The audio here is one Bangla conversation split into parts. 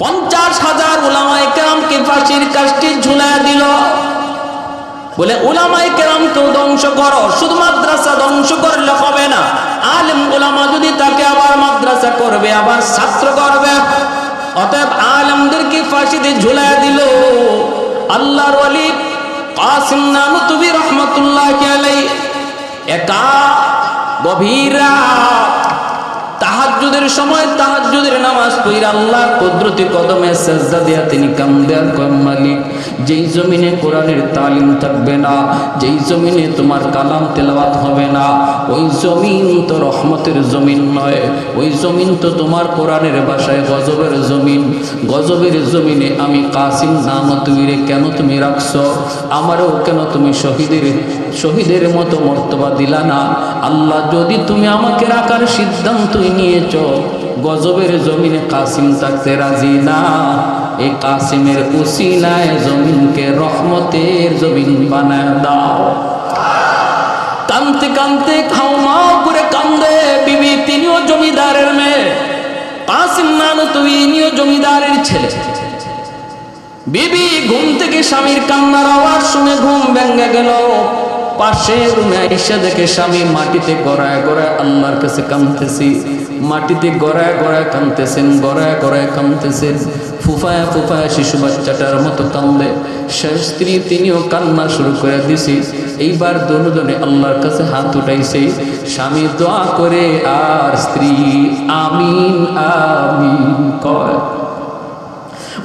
50,000 উলামায়ে কেরামকে ফাঁসির কাষ্ঠে ঝুলায় দিল। বলে উলামায়ে কেরামকেও ধ্বংস করো, শুধু মাদ্রাসা ধ্বংস করলে হবে না, আলেম উলামা যদি তাকে আবার মাদ্রাসা করবে, আবার ছাত্র করবে। অতএব আলেমদেরকে ফাঁসিতে ঝুলায় দিল। আল্লাহর ওলি কাসিম নানুতুবি রহমাতুল্লাহি আলাইহি একা গভীর তাহাজ্জুদের সময় তাহাজ্জুদের নামাজ পড়ে আল্লাহর কুদরতি কদমে সিজদা দিয়া তিনি কান্দে আর কয়, মালিক, যেই জমিনে কোরআনের তালিম থাকবে না, যেই জমিনে তোমার কালাম তেলাওয়াত হবে না, ওই জমিন তো রহমতের জমিন নয়, ওই জমিন তো তোমার কোরআনের ভাষায় গজবের জমিন। গজবের জমিনে আমি কাসিম নানুতুবিরে কেন তুমি রাখছো? আমারও কেন তুমি শহীদের মতো মর্তবা দিলা না? আল্লাহ, যদি তুমি আমাকে রাখার সিদ্ধান্ত নিয়েছ, গজবের জমিনে কাসিম থাকতে রাজি না, এই কাসিমের উসিলায় জমিনকে রহমতের জমিন বানায় দাও। কানতে কানতে খাওমাও করে কান্দে বিবি, তিনিও জমিদারের মেয়ে। কাসিম নানুতুবিও জমিদারের ছেলে। বিবি ঘুম থেকে স্বামীর কান্নার আওয়াজ শুনে ঘুম ভেঙে গেল। পাশে রুমে আইসা দেখে স্বামী মাটিতে গড়ায় গড়ায় আল্লাহর কাছে কাঁদতেছি, মাটিতে গড়ায় গড়ায় কাঁদতেছেন, গড়ায় গড়ায় কাঁদতেছেন, ফুফায়া ফুফায়া শিশু বাচ্চাটার মতো কান্দে। শেষ স্ত্রী তিনিও কান্না শুরু করে দিছি। এইবার দুজনে আল্লাহর কাছে হাত উঠাইছে। স্বামী দোয়া করে আর স্ত্রী আমিন আমিন কয়।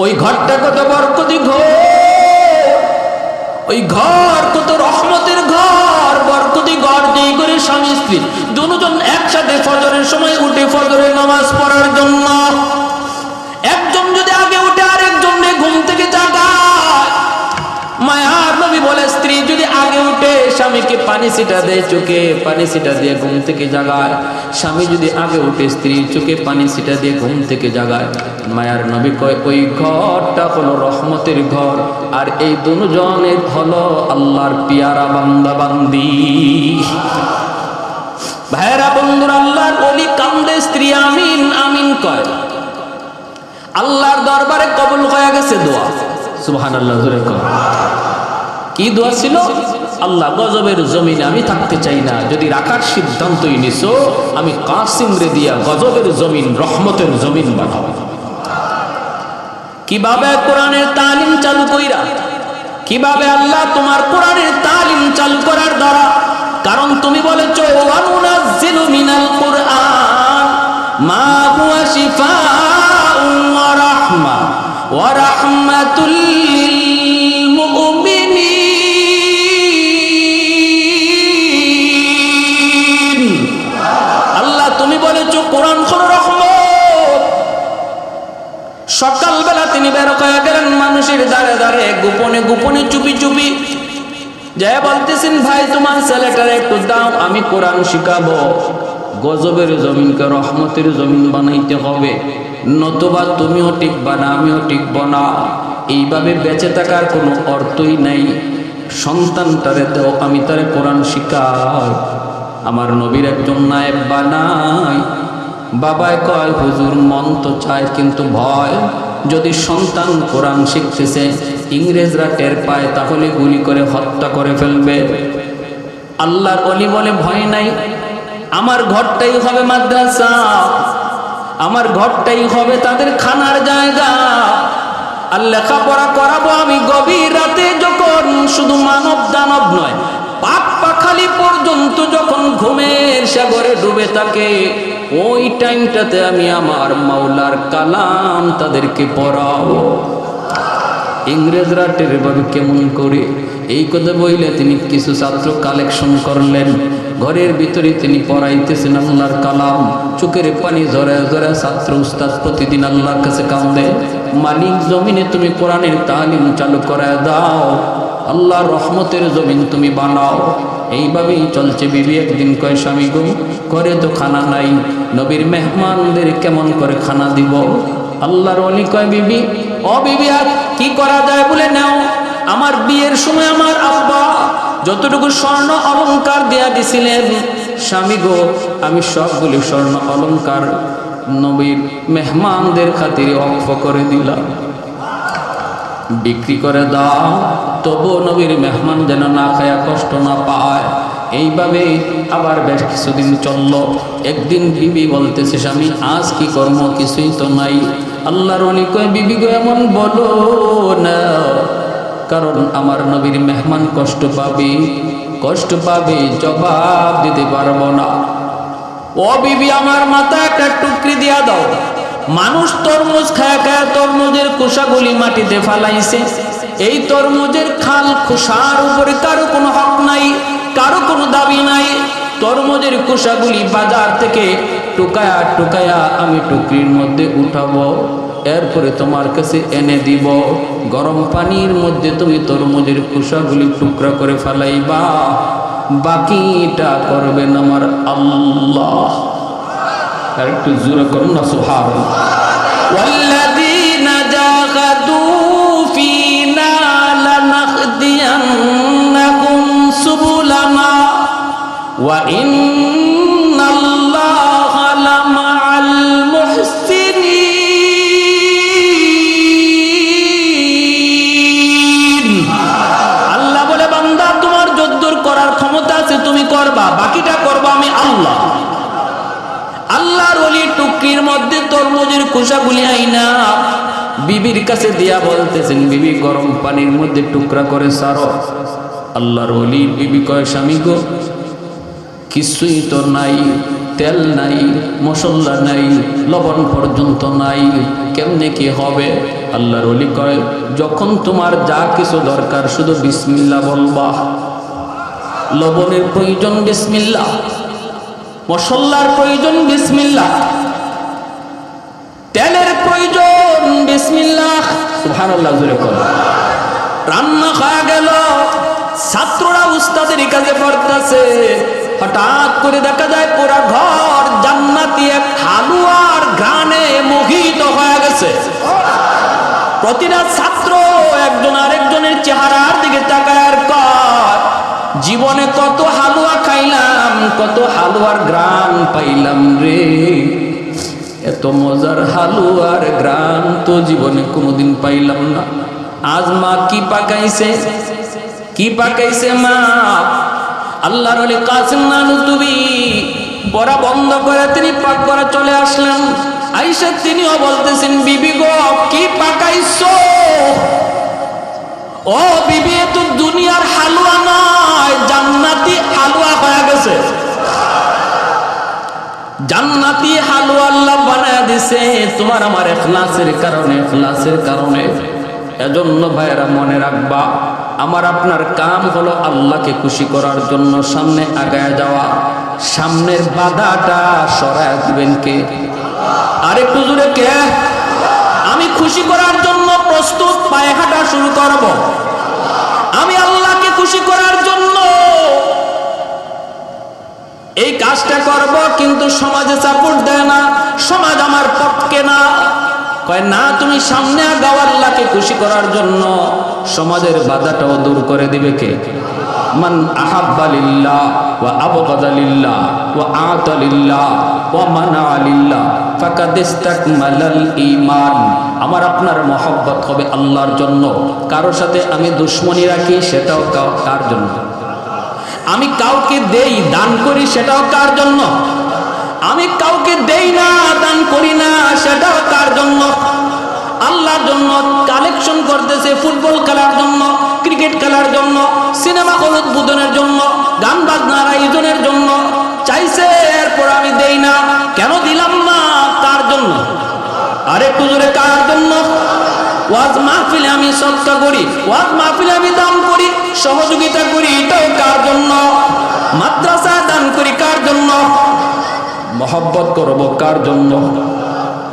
ওই ঘরটা কত বরকতি ঘর, ওই ঘর কত রহমতের ঘর, বরকতি ঘর। যেই করে স্বামী স্ত্রী দুজন একসাথে ফজরের সময় উঠে ফজরের নামাজ পড়ার জন্য, একজন যদি আগে উঠে আরেকজন ঘুম থেকে জাগায়। মায়ার নবী বলে, স্ত্রী যদি আগে উঠে স্বামীকে পানি ছিটা দেয়, চোখে পানি ছিটা দিয়ে ঘুম থেকে জাগায়। স্বামী যদি আগে উঠে স্ত্রীর চোখে পানি ছিটা দিয়ে ঘুম থেকে জাগায়। মায়ার নবী কয়, ওই ঘরটা হলো রহমতের ঘর, আর এই দুজনের হলো আল্লাহর পিয়ারা বান্দা বান্দি। ভাইরা বন্ধুরা, আল্লাহর ওলি কান্দে, স্ত্রী আমিন আমিন কয়। আল্লাহর দরবারে কবুল হয়ে গেছে দোয়া। সুবহানাল্লাহ, জোরে কয়। কি দোয়া ছিল? আল্লাহ, গজবের জমিনে আমি থাকতে চাই না, যদি রাখার সিদ্ধান্তই নিছো, আমি কাসিম রে দিয়া গজবের জমিন রহমতের জমিন বানাবো। কিভাবে কোরআনের তালিম চালু কইরা, কিভাবে আল্লাহ তোমার কোরআনের তালিম চালু করার দ্বারা, কারণ তুমি বলেছো ওয়া নুনাজ্জিলু মিনাল কুরআন মা হুয়া শিফাউন ওয়া রাহমা ওয়া রাহমাতুল লিল মুমিনিন। আল্লাহ, তুমি বলেছো কোরআন হলো রহমত। সকালবেলা তিনি বের হয়ে গেলেন মানুষের দ্বারে দ্বারে, গোপনে গোপনে চুপি চুপি যে বলতেছেন, ভাই তোমার ছেলেটারে একটু দাও, আমি কোরআন শিখাবো। গজবের জমিনকে রহমতের জমিন বানাইতে হবে, নতুবা তুমিও টিকবা না, আমিও টিকব না। এইভাবে বেঁচে থাকার কোনো অর্থই নাই। সন্তানটারে দাও, আমি তারে কোরআন শিখাই। আমার নবীর একজন নায়েব বানাই। বাবায় কয়, হুজুর মন তো চায় কিন্তু ভয়, যদি সন্তান কোরআন শিখতেছে ইংরেজরা টের পায় তাহলে গুলি করে হত্যা করে ফেলবে। আল্লাহর ওলি বলে, ভয় নাই, আমার ঘরটাই হবে মাদ্রাসা, আমার ঘরটাই হবে তাদের খানার জায়গা। আর লেখাপড়া করাবো আমি গভীর রাতে, যখন শুধু মানব দানব নয়, পাক পাখালি পর্যন্ত যখন ঘুমের সাগরে ডুবে থাকে, ওই টাইমটাতে আমি আমার মাওলার কালাম তাদেরকে পড়াবো। ইংরেজরা টের পাবে কেমন করে? এই কথা বইলে তিনি কিছু ছাত্র কালেকশন করলেন। ঘরের ভিতরে তিনি পড়াইতেছেন আল্লাহর কালাম, চোখের পানি ঝরে ঝরে ছাত্র উস্তাদ প্রতিদিন আল্লাহর কাছে কান্দে, মালিক জমিনে তুমি কোরআনের তালিম চালু করে দাও, আল্লাহর রহমতের জমিন তুমি বানাও। এইভাবেই চলছে। বিবি একদিন কয়, স্বামী গো, ঘরে তো খানা নাই, নবীর মেহমানদের কেমন করে খানা দিব? আল্লাহর ওলি কয়, বিবি, ও বিবি, আর কি করা যায় বলে নাও। আমার বিয়ের সময় আমার আব্বা যতটুকু স্বর্ণ অলংকার দেয়া দিছিলেন, স্বামী গো, আমি সবগুলি স্বর্ণ অলংকার নবীর মেহমানদের খাতিরে ওয়াকফ করে দিলাম, বিক্রি করে দাও, তবুও নবীর মেহমান যেন না খায়া কষ্ট না পায়। এইভাবে আবার বেশ কিছুদিন চলল। একদিন বিবি বলতেছে, স্বামী আজ কি কর্ম, কিছুই তো নাই। আল্লাহর ওলি কয়, বিবি গো এমন বলো না, কারণ আমার নবীর মেহমান কষ্ট পাবে, জবাব দিতে পারবো না। ও বিবি, আমার মাথা একটা টুকরি দিয়া দাও। মানুষ তরমুজ খায়া খায়া তরমুজের খোসাগুলি মাটিতে ফালাইছে। এই তরমুজের খাল খোসার উপরে কারো কোনো হক নাই, কারো কোনো দাবি নাই। তরমুজের খোসাগুলি বাজার থেকে টুকায়া টুকায়া আমি টুকরির মধ্যে উঠাবো, এরপরে তোমার কাছে এনে দিব। গরম পানির মধ্যে তুমি তরমুজের খোসাগুলি টুকরা করে ফেলাইবা, বাকিটা করবেন আমার আল্লাহ। আর একটু জোরে করুন না সুবহানাল্লাহ। ওয়াল্লাযীনা জাহাদু ফীনা লানাহদিয়ান্নাহুম সুবুলানা ওয়া ইন্নাল্লাহা লামাআল মুহসিনিন। আল্লাহ বলে, বান্দা তোমার যদ্দুর করার ক্ষমতা আছে তুমি করবা, বাকিটা করবা আমি আল্লাহ। আল্লাহর ওলি টুকরির মধ্যে তরমুজের খোসাগুলি আইনা বিবির কাছে দিয়া বলতেছেন, বিবি গরম পানির মধ্যে টুকরা করে সারো। আল্লাহর ওলি বিবি কয়, স্বামী গো কিছুই তো নাই, তেল নাই, মশলা নাই, লবণ পর্যন্ত নাই, কেমনে কি হবে? আল্লাহর ওলি কয়, যখন তোমার যা কিছু দরকার শুধু বিসমিল্লাহ বলবা। লবণের প্রয়োজন বিসমিল্লাহ, মশলার প্রয়োজন বিসমিল্লাহ, তেলের প্রয়োজন বিসমিল্লাহ। সুবহানাল্লাহ জোরে করো। রান্না হয়ে গেল, ছাত্ররা উস্তাদের কাছে পড়তেছে, হঠাৎ করে দেখা যায় পুরা ঘর জান্নাতি এক হালুয়ার ঘ্রাণে মোহিত হয়ে গেছে। প্রতিটা ছাত্র একজন আরেকজনের চেহারার দিকে তাকায় আর কয়, জীবনে কত হালুয়া খাইলাম, কত হালুয়ার গ্রাম পাইলাম রে, এত মজার হালুয়ার গ্রাম তো জীবনে কোনোদিন পাইলাম না। আজ মা কি পাকাইছে মা? আল্লাহর ওলি কাসিম নানুতুবি পড়া বন্ধ করে তিনি পাক করে চলে আসলেন। আয়েশা তিনিও বলতেছেন, বিবি গো কি পাকাইছো? ও বিবি, তো দুনিয়ার হালুয়া নয়, জান্নাতি হালুয়া হয়ে গেছে। জান্নাতি হালুয়া আল্লাহ বানায় দিছে তোমার আমার ইখলাসের কারণে। এজন্য ভাইরা মনে রাখবা, আমার আপনার কাম হলো আল্লাহকে খুশি করার জন্য সামনে আগায় যাওয়া। সামনের বাধাটা সরায় দিবেন কে? আরেকটু জোরে কে? আমি খুশি করার জন্য প্রস্তুত, পায়ে হাঁটা শুরু করব। আমি আল্লাহকে খুশি করার জন্য এই কাজটা করব, কিন্তু সমাজে সাপোর্ট দেয় না, সমাজ আমার পক্ষে না। কয় না, তুমি সামনে আগাও আল্লাহকে খুশি করার জন্য, সমাজের বাধাটাও দূর করে দিবে কে? মান আহাব্বা লিল্লাহ ওয়া আবগাদা লিল্লাহ ওয়া আতা লিল্লাহ ওয়া মানা লিল্লাহ ফাকাদ ইসতাকমালাল ঈমান। আমার আপনার মহব্বত হবে আল্লাহর জন্য। কারোর সাথে আমি দুশমনি রাখি, সেটাও কার জন্য? আমি কাউকে দেই, দান করি, সেটাও কার জন্য? আমি কাউকে দেই না, দান করি না, সেটাও কার জন্য? আল্লাহর জন্য। কালেকশন করতেছে ফুটবল খেলার জন্য, ক্রিকেট খেলার জন্য, সিনেমা হল উদ্বোধনের জন্য, গান বাজনার আয়োজনের জন্য চাইছে, এরপর আমি দেই না। কেন দিলাম না? কার জন্য? আরেকটু জোরে, কার জন্য? ওয়াজ মাহফিলে আমি সদকা করি, ওয়াজ মাহফিলে আমি দান করি, সহযোগিতা করি, এটাও কার জন্য? মাদ্রাসা দান করি, কার জন্য? মহব্বত করব কার জন্য?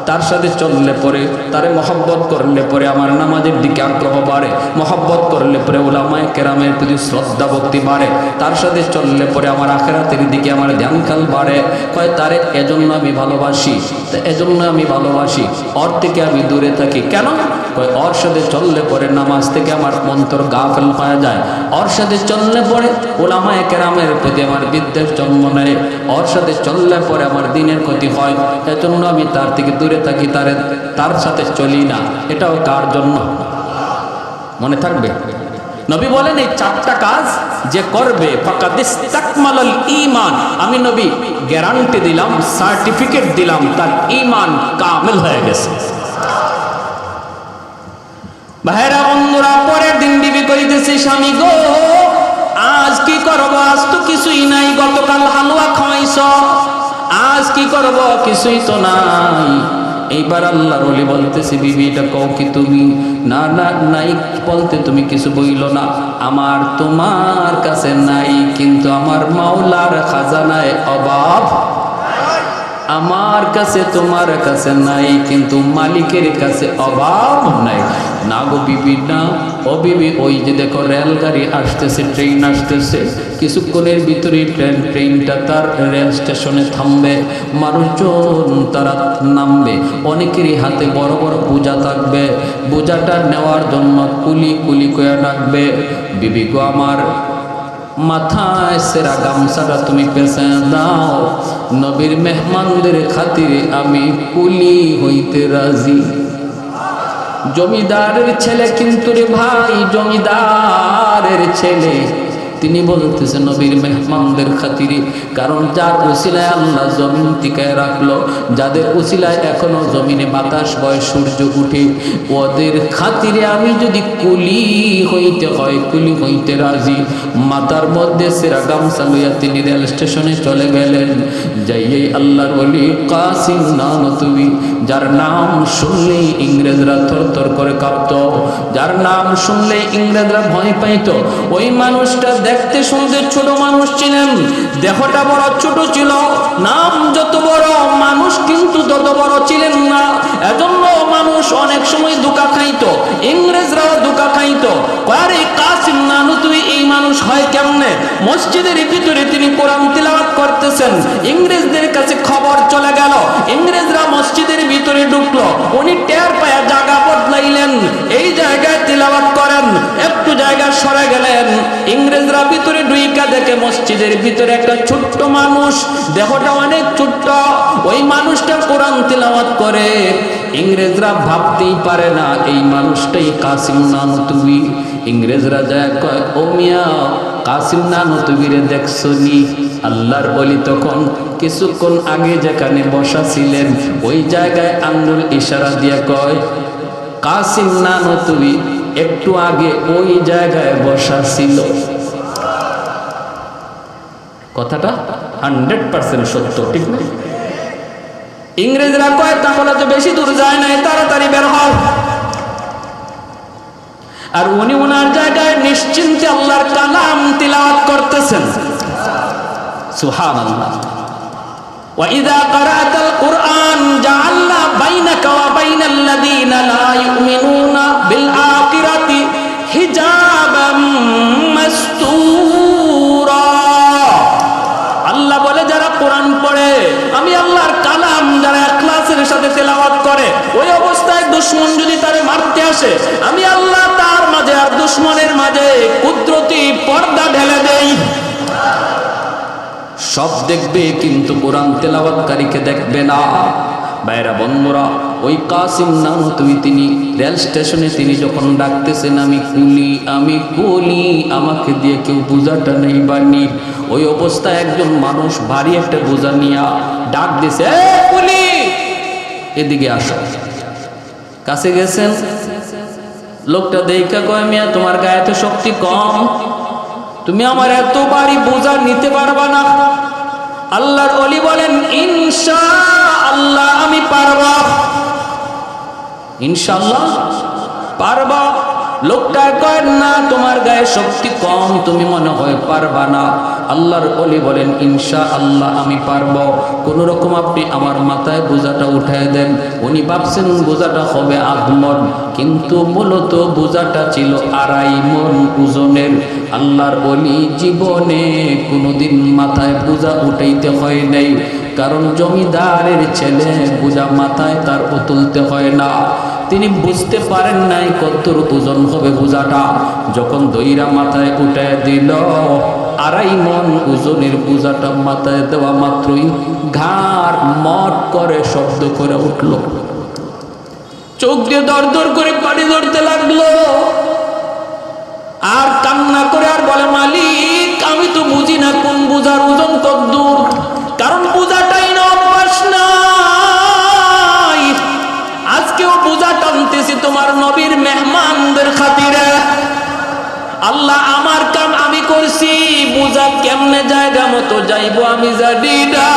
তার সাথে চললে পরে, তারে মহব্বত করলে পরে আমার নামাজের দিকে আগ্রহ বাড়ে, মহব্বত করলে পরে উলামায়ে কেরামের প্রতি শ্রদ্ধা ভক্তি বাড়ে, তার সাথে চললে পরে আমার আখিরাতের দিকে আমার ধ্যান খেয়াল বাড়ে। কয় তারে এজন্য আমি ভালোবাসি, ওর থেকে আমি দূরে থাকি। কেন? কয় ওর সাথে চললে পরে নামাজ থেকে আমার অন্তর গাফেল হয়ে যায়, ওর সাথে চললে পরে ওলামায়ে কেরামের প্রতি আমার বিদ্বেষ জন্ম নেয়, ওর সাথে চললে পরে আমার দিনের ক্ষতি হয়, এজন্য আমি তার থেকে দূরে থাকি, তার সাথে চলি না। এটাও কার জন্য? মনে থাকবে, নবী বলেন এই চারটা কাজ যে করবে ফাকাদ ইসতাকমালাল ঈমান, আমি নবী গ্যারান্টি দিলাম, সার্টিফিকেট দিলাম, তার ঈমান কামিল হয়ে গেছে। ভাইরা বন্ধুরা, পরের দিন বিবি কইতেছে স্বামী গো আজ কি করব, আজ তো কিছুই নাই, গতকাল হালুয়া খাওয়াইছ, আজ কি করব, কিছুই তো নাই। এইবার আল্লাহর ওলি বলতেছি বিবি এটা কও কি তুমি? না না নাই বলতে তুমি কিছু বইল না, আমার তোমার কাছে নাই, কিন্তু আমার মাওলার খাজানায় অভাব, আমার কাছে তোমার কাছে নাই, কিন্তু মালিকের কাছে অভাব নাই। না গো বিবি না, ও বিবি ওই যে দেখো রেলগাড়ি আসতেছে, ট্রেন আসতেছে, কিছুক্ষণের ভিতরে ট্রেনটা তার রেল স্টেশনে থামবে, মানুষজন তারা নামবে, অনেকেরই হাতে বড় বড় বোঝা থাকবে, বোঝাটা নেওয়ার জন্য কুলি কুলি করে ডাকবে। বিবি গো আমার মাথায় সেরা গামছাটা তুমি পেছে দাও, নবীর মেহমানদের খাতিরে আমি কুলি হইতে রাজি। জমিদারের ছেলে কিন্তু রে ভাই, জমিদারের ছেলে, তিনি বলতেছে নবীর মেহমানদের খাতিরে, কারণ যার উসিলায় আল্লাহ জমিন টিকায় রাখলো, যাদের উসিলায় এখনো জমিনে বাতাস বয়, সূর্য উঠে, ওদের খাতিরে আমি যদি কুলি হইতে হয় কুলি হইতে রাজি। মাথার মধ্যে সেরা গামছা লইয়া তিনি রেল স্টেশনে চলে গেলেন। যাইয়েই আল্লাহর ওলি কাসিম নানতুবি, যার নাম শুনলেই ইংরেজরা থরথর করে কাঁপত, যার নাম শুনলে ইংরেজরা ভয় পাইত, ওই মানুষটা দেখতে শুনতে ছোট মানুষ ছিলেন, দেহটা বড় ছোট ছিল, নাম যত বড় মানুষ কিন্তু তত বড় ছিলেন না, এজন্য মানুষ অনেক সময় ধোঁকা খাইতো, ইংরেজরাও ধোঁকা খাইতো। আরে কাসিম নানুতুবি এই মানুষ হয় কেমনে? মসজিদের ভিতরে তিনি কোরআন তিলাওয়াত করতেছেন, ইংরেজদের কাছে খবর চলে গেল, ইংরেজরা মসজিদের ভিতরে ঢুকলো, উনি টের পায়া জায়গা বদলাইলেন, এই জায়গায় তিলাওয়াত করেন, একটু জায়গা সরে গেলেন, ইংরেজরা ভিতরে ঢুইকা দেখে মসজিদের ভিতরে একটা ছোট্ট মানুষ, দেহটা অনেক ছোট্ট, ওই মানুষটা কোরআন তিলাওয়াত করে। ইংরেজরা ভাবতেই পারে না এই মানুষটাই কাসিম নানুতুবি। ইংরেজরা যায় কয় ও মিয়া কাসিম নানুতুবিরে দেখছো নি? আল্লাহর ওলি তখন কিছুক্ষণ আগে যেখানে বসা ছিলেন ওই জায়গায় আঙ্গুল ইশারা দিয়ে কয় কাসিম নানুতুবি একটু আগে ওই জায়গায় বসা ছিল। কথাটা 100% সত্য, ঠিক না? ইংরেজরা কয় তাহলে তো বেশি দূর যায় নাই, তাড়াতাড়ি বের হও। আর উনি ওনার জায়গায় নিশ্চিন্তে আল্লাহর কালাম তিলাওয়াত করতেছেন। সুবহানাল্লাহ। ওয়া ইযা ক্বারাতাল কুরআন জাআলনা বাইনাকা ওয়া বাইনাল লাযীনা লা ইউমিনুনা বিল আখিরাতি হিজাবাম মাসতুরা। আল্লাহ বলে যারা কোরআন পড়ে, আমি আল্লাহর কালাম যারা ইখলাসের সাথে তেলাওয়াত করে, ওই অবস্থায় দুশমন যদি তারে মারতে আসে, আমি আল্লাহ তার মাঝে আর দুশমনের মাঝে কুদরতি পর্দা ঢেলে দেই। সব দেখবে কিন্তু কোরআন তেলাওয়াতকারীকে দেখবে না। ভাইরা বন্ধুরা, ওই কাসিম নানুতুবি তিনি রেল স্টেশনে তিনি যখন ডাকতেছেন আমি কুলি আমি কুলি, আমাকে দিয়ে কেউ বোঝাটা নেই বানি, ওই অবস্থায় একজন মানুষ ভারী একটা বোঝা নিয়ে ডাক দিছে, এ কুলি এদিকে আসো। কাছে গেছেন, লোকটা দেখা কয় মিয়া তোমার গায়ে তো শক্তি কম, তুমি আমার এত ভারী বোঝা নিতে পারবা না। আল্লাহর ওলি বলেন ইনশাআল্লাহ আমি পারবো, ইনশাআল্লাহ পারবো। লোকটা কয় না তোমার গায়ে শক্তি কম, তুমি মনে হয় পারবা না। আল্লাহর ওলি বলেন ইনশাআল্লাহ আমি পারবো, কোন রকম আপনি আমার মাথায় বোঝাটা উঠায় দেন। উনি ভাবছেন বোঝাটা হবে 8 মণ, কিন্তু মূলত বোঝাটা ছিল 2.5 মণ ওজনের। আল্লাহর ওলি জীবনে কোনোদিন মাথায় বোঝা উঠাইতে হয় নাই, কারণ জমিদারের ছেলে বোঝা মাথায় তার তুলতে হয় না। তিনি বুঝতে পারেন নাই কতর ওজন হবে বোঝাটা। যখন দইরা মাথায় উঠে দিল, 2.5 মণ ওজনের বোঝাটা মাথায় দেওয়া মাত্রই ঘাড় মট করে শব্দ করে উঠল, চোখ দিয়ে দর দর করে পানি ধরতে লাগলো, আর কান্না করে আর বলে, মালিক আমি তো বুঝি না কোন বোঝার ওজন কত দূর, কারণ বোঝাটাই না অভ্যাস নাই। আজকেও বোঝা টানতেছি তোমার নবীর মেহমানদের খাতিরে। আল্লাহ আমার কাম আমি করছি, বোঝা কেমনে জায়গা মতো যাইবো আমি জানি না,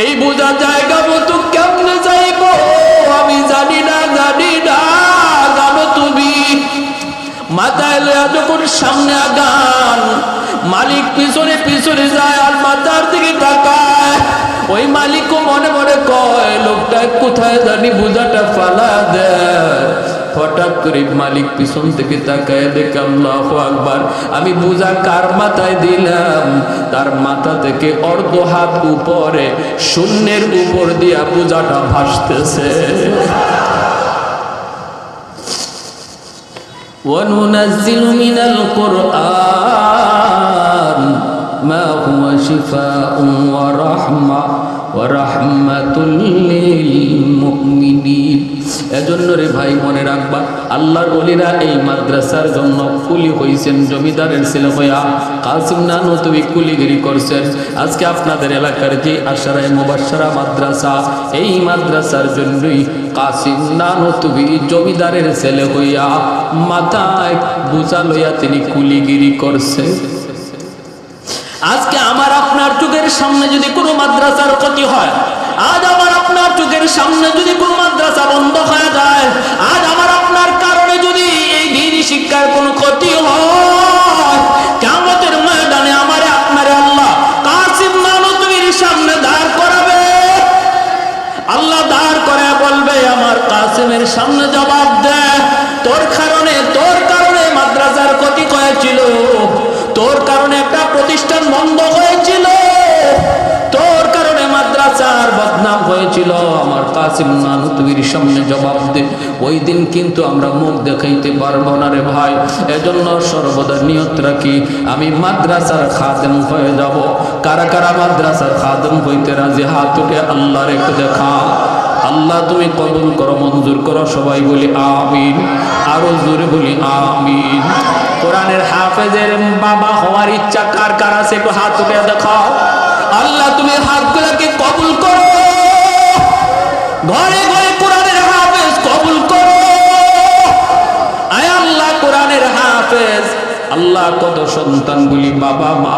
এই বোঝা জায়গা মতো কেমনে যাইবো আমি জানি না, জানো তুমি। মাথায় লয়া যখন সামনে আগান, মালিক পিছনে পিছনে যায় আর মাথার দিকে তাকায়। ওই মালিকও মনে মনে কয়, লোকটা কোথায় জানি বোঝাটা ফালা দেয়। হঠাৎ করে মালিক পিছন থেকে তাকায়, দেখে আল্লাহু আকবার, আমি বোঝা কার মাথায় দিলাম, তার মাথা থেকে অর্ধ হাত উপরে শূন্যের উপর দিয়া বোঝাটা ভাসতেছে। وَنُنَزِّلُ مِنَ الْقُرْآنِ مَا هُوَ شِفَاءٌ وَرَحْمَةٌ لِّلْمُؤْمِنِينَ। এজন্য রে ভাই মনে রাখবা, আল্লাহর ওলিরা এই মাদ্রাসার জন্য কুলি হইছেন, জমিদারের ছেলে হইয়া কাসিম নানতুবি কুলিগিরি করছেন। আজকে আপনাদের এলাকার যে আশরায়ে মুবাশশারা মাদ্রাসা, এই মাদ্রাসার জন্যই কাসিম নানতুবি জমিদারের ছেলে হইয়া মাথায় বোঝা লইয়া তিনি কুলিগিরি করছে। আজকে আমার আপনার চোখের সামনে যদি কোনো মাদ্রাসার ক্ষতি হয়, আজ আমার আপনার চোখের সামনে যদি কোনো মাদ্রাসা বন্ধ হয়ে যায়, আজ আমার আপনার কারণে যদি এই দ্বীনি শিক্ষার কোনো ক্ষতি হয়, কিয়ামতের ময়দানে আমারে আপনারে আল্লাহ কাসিম নানতুবির সামনে দাঁড় করাবে। আল্লাহ দাঁড় করে বলবে, আমার কাসিমের সামনে জবাব দে, তোর কারণে মাদ্রাসার ক্ষতি হয়েছিল, তোর কারণে একটা প্রতিষ্ঠান বন্ধ হয়েছিল, তোর কারণে মাদ্রাসার বদনাম হয়েছিল, আমার কাসিম নানতুবির সামনে জবাব দে। ওই দিন কিন্তু আমরা মুখ দেখাইতে পারবো না রে ভাই। এজন্য সর্বদা নিয়ত রাখি, আমি মাদ্রাসার খাদেম হয়ে যাব। কারা কারা মাদ্রাসার খাদেম হইতে রাজি হাত উঠে আল্লাহর একটু দেখা। আল্লাহ তুমি কবুল করো, মঞ্জুর করো, সবাই বলি আমিন, আরো জোরে বলি আমিন। কোরআনের হাফেজের বাবা হওয়ার ইচ্ছা কার কার আছে একটু হাত উঠে দেখাও। আল্লাহ তুমি হাতগুলোকে কবুল করো, ঘরে ঘরে কোরআনের হাফেজ কবুল করো। আয় আল্লাহ কোরআনের হাফেজ। আল্লাহ কত সন্তানগুলি বাবা মা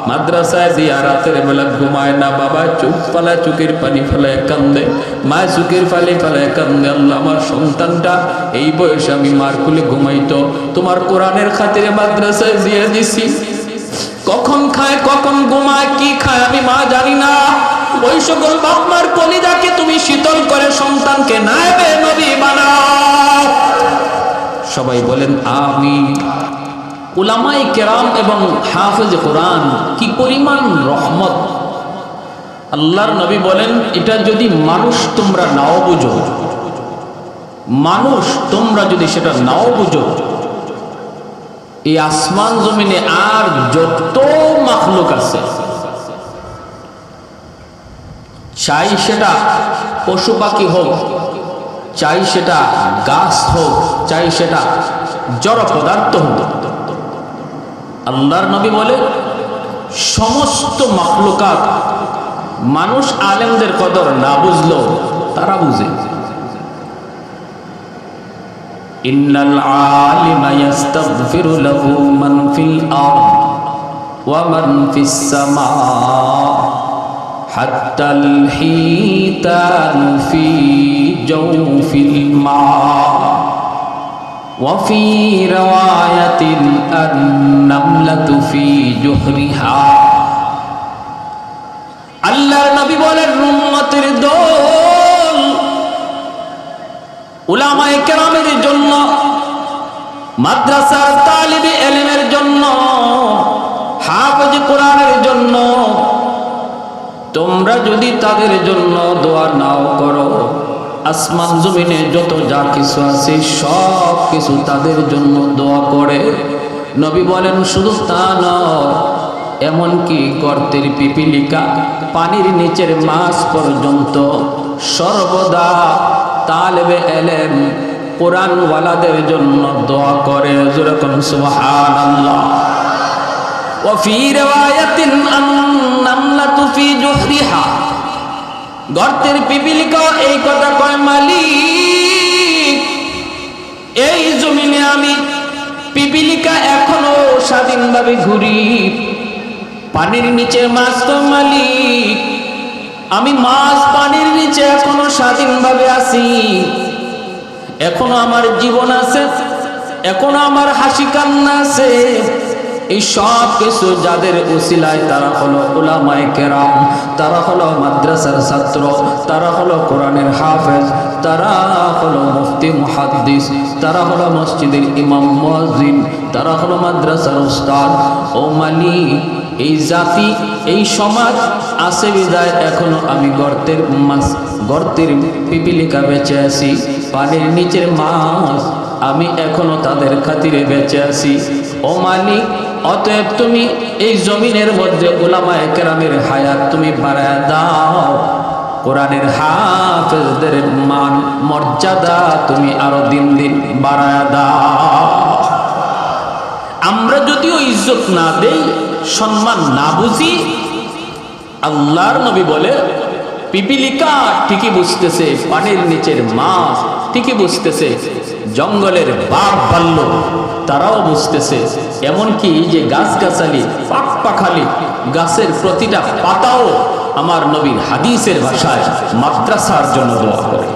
মাদ্রাসায় দিয়া রাতের বেলা ঘুমায় না, বাবা চোখ পালায় চোখের পানি ফেলায় কান্দে, মা চোখের পানি ফেলায় কান্দে। আল্লাহ আমার সন্তানটা এই বয়সে আমি মার কুলে ঘুমাইতো, তোমার কোরআনের খাতিরে মাদ্রাসায় দিয়ে দিছি। কখন খায় কখন ঘুমায় কি খায় আমি মা জানি না। ওই সকল বাপ মার কলিজাকে তুমি শীতল করে সন্তানকে নায়েবে নবী বানাও। সবাই বলেন আমিন। উলামায়ে কেরাম এবং হাফেজ কোরআন কি পরিমাণ রহমত। আল্লাহর নবী বলেন, এটা যদি মানুষ তোমরা নাও বুঝো, মানুষ তোমরা যদি সেটা নাও বুঝো, এই আসমান জমিনে আর যত মাখলুক আছে, চাই সেটা পশু পাখি হোক, চাই সেটা গাছ হোক, চাই সেটা জড় পদার্থ হোক, আল্লাহর নবী বলে সমস্ত মাখলুকাত মানুষ আলেমদের কদর না বুঝলো তারা বুঝে। ইন্নাল আলিমা ইস্তাগফিরু লাহু মান ফিল আরদ ওয়া মান ফিস সামা হাত্তাল হিতানু ফি জাওফিল মা ওয়াফি রাওয়ায়াতিন আন-নামলাতু ফি জুহরিহা। আল্লাহর নবী বলেন, উম্মতের দল উলামায়ে কেরামের জন্য, মাদ্রাসার তালিবে ইলমের জন্য, হাফেজ কোরআনের জন্য, তোমরা যদি তাদের জন্য দোয়া নাও করো, আসমান জমিনে যত যা কিছু আছে সব কিছু তাদের জন্য দোয়া করে। নবী বলেন শুধু তা নয়, এমনকি গর্তের পিপিলিকা, পানির নিচের মাছ পর্যন্ত সর্বদা তালেবে এলেম কোরআনওয়ালাদের জন্য দোয়া করে। যেরকম সুবহানাল্লাহ। ওয়া ফি রিওয়ায়াতিন আন-নামলাতু ফি জুহরিহা, গর্তের পিপিলিকা এই কথা কয়, মালিক এই জমিনে আমি পিপিলিকা এখনো স্বাধীনভাবে ঘুরি, পানির নিচে মাছ তো মালিক আমি মাছ পানির নিচে এখনো স্বাধীনভাবে আছি, এখনো আমার জীবন আছে, এখনো আমার হাসি কান্না আছে। এই সব কিছু যাদের উসিলায় তারা হলো উলামায়ে কেরাম, তারা হলো মাদ্রাসার ছাত্র, তারা হলো কোরআনের হাফেজ, তারা হলো মুফতি মুহাদ্দিস, তারা হলো মসজিদের ইমাম মুয়াজ্জিন, তারা হলো মাদ্রাসার উস্তাদ। ও মালিক এই জাতি এই সমাজ আছে বিদায় এখনো আমি গর্তের পিপিলিকা বেঁচে আছি, পানির নিচের মাছ আমি এখনো তাদের খাতিরে বেঁচে আছি। ও মালিক অতএব তুমি এই জমিনের মধ্যে উলামায়ে কেরামের হায়াত তুমি বাড়ায় দাও, কোরআনের হাফেজদের মান মর্যাদা তুমি আরো দিন দিন বাড়ায় দাও। আমরা যদিও ইজ্জত না দেই, সম্মান না বুঝি, আল্লাহর নবী বলে পিপিলিকা ঠিকই বুঝতেছে, পানির নিচের মাছ ঠিকই বুঝতেছে, জঙ্গলের বাঘ ভাল্লুক তারাও বুঝতেছে, এমনকি যে গাছগাছালি পাক পাখালি গাছের প্রতিটা পাতাও আমার নবীর হাদিসের ভাষায় মাদ্রাসার জন্য দোয়া করে।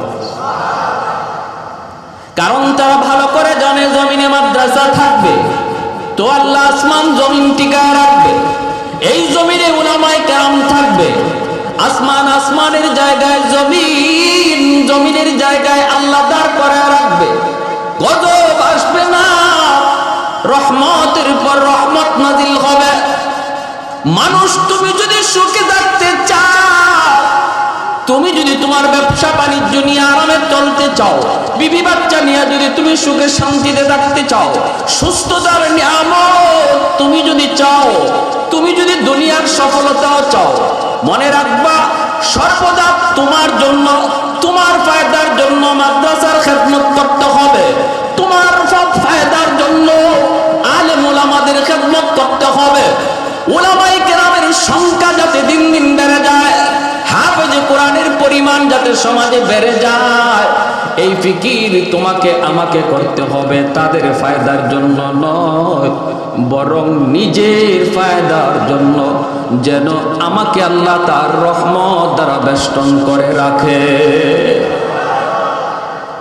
কারণ তারা ভালো করে জানে জমিনে মাদ্রাসা থাকবে তো আল্লাহ আসমান জমিন টিকায় রাখবে, এই জমিনে উলামায়ে কেরাম থাকবে, আসমানের জায়গায় জমিন, জমিনের জায়গায় আল্লাহ দাঁড় করে রাখবে, গজব আসবে না, রহমতের পর রহমত নাজিল হবে। মানুষ তুমি যদি সুখে থাকতে চাও, তুমি যদি তোমার ব্যবসা বাণিজ্য নিয়ে আরামে চলতে চাও, বিবি বাচ্চা নিয়ে যদি তুমি সুখে শান্তিতে থাকতে চাও, সুস্থতার নিয়ামত তুমি যদি চাও, তুমি যদি দুনিয়ার সফলতাও চাও, মনে রাখবা সর্বদা তোমার জন্য, তোমার ফায়দার জন্য মাদ্রাসার খেদমত করতে হবে, তোমার সব ফায়দার জন্য আলেম উলামাদের খেদমত করতে হবে। উলামায়ে কেরামের সংখ্যা যাতে দিন দিন বেড়ে যায়, হাফেজে কোরআনের পরিমাণ যাতে সমাজে বেড়ে যায়, এই ফিকির তোমাকে আমাকে করতে হবে, তাদের ফায়দার জন্য নয়, বরং নিজের ফায়দার জন্য, যেন আমাকে আল্লাহ তার রহমত দ্বারা বেষ্টন করে রাখে।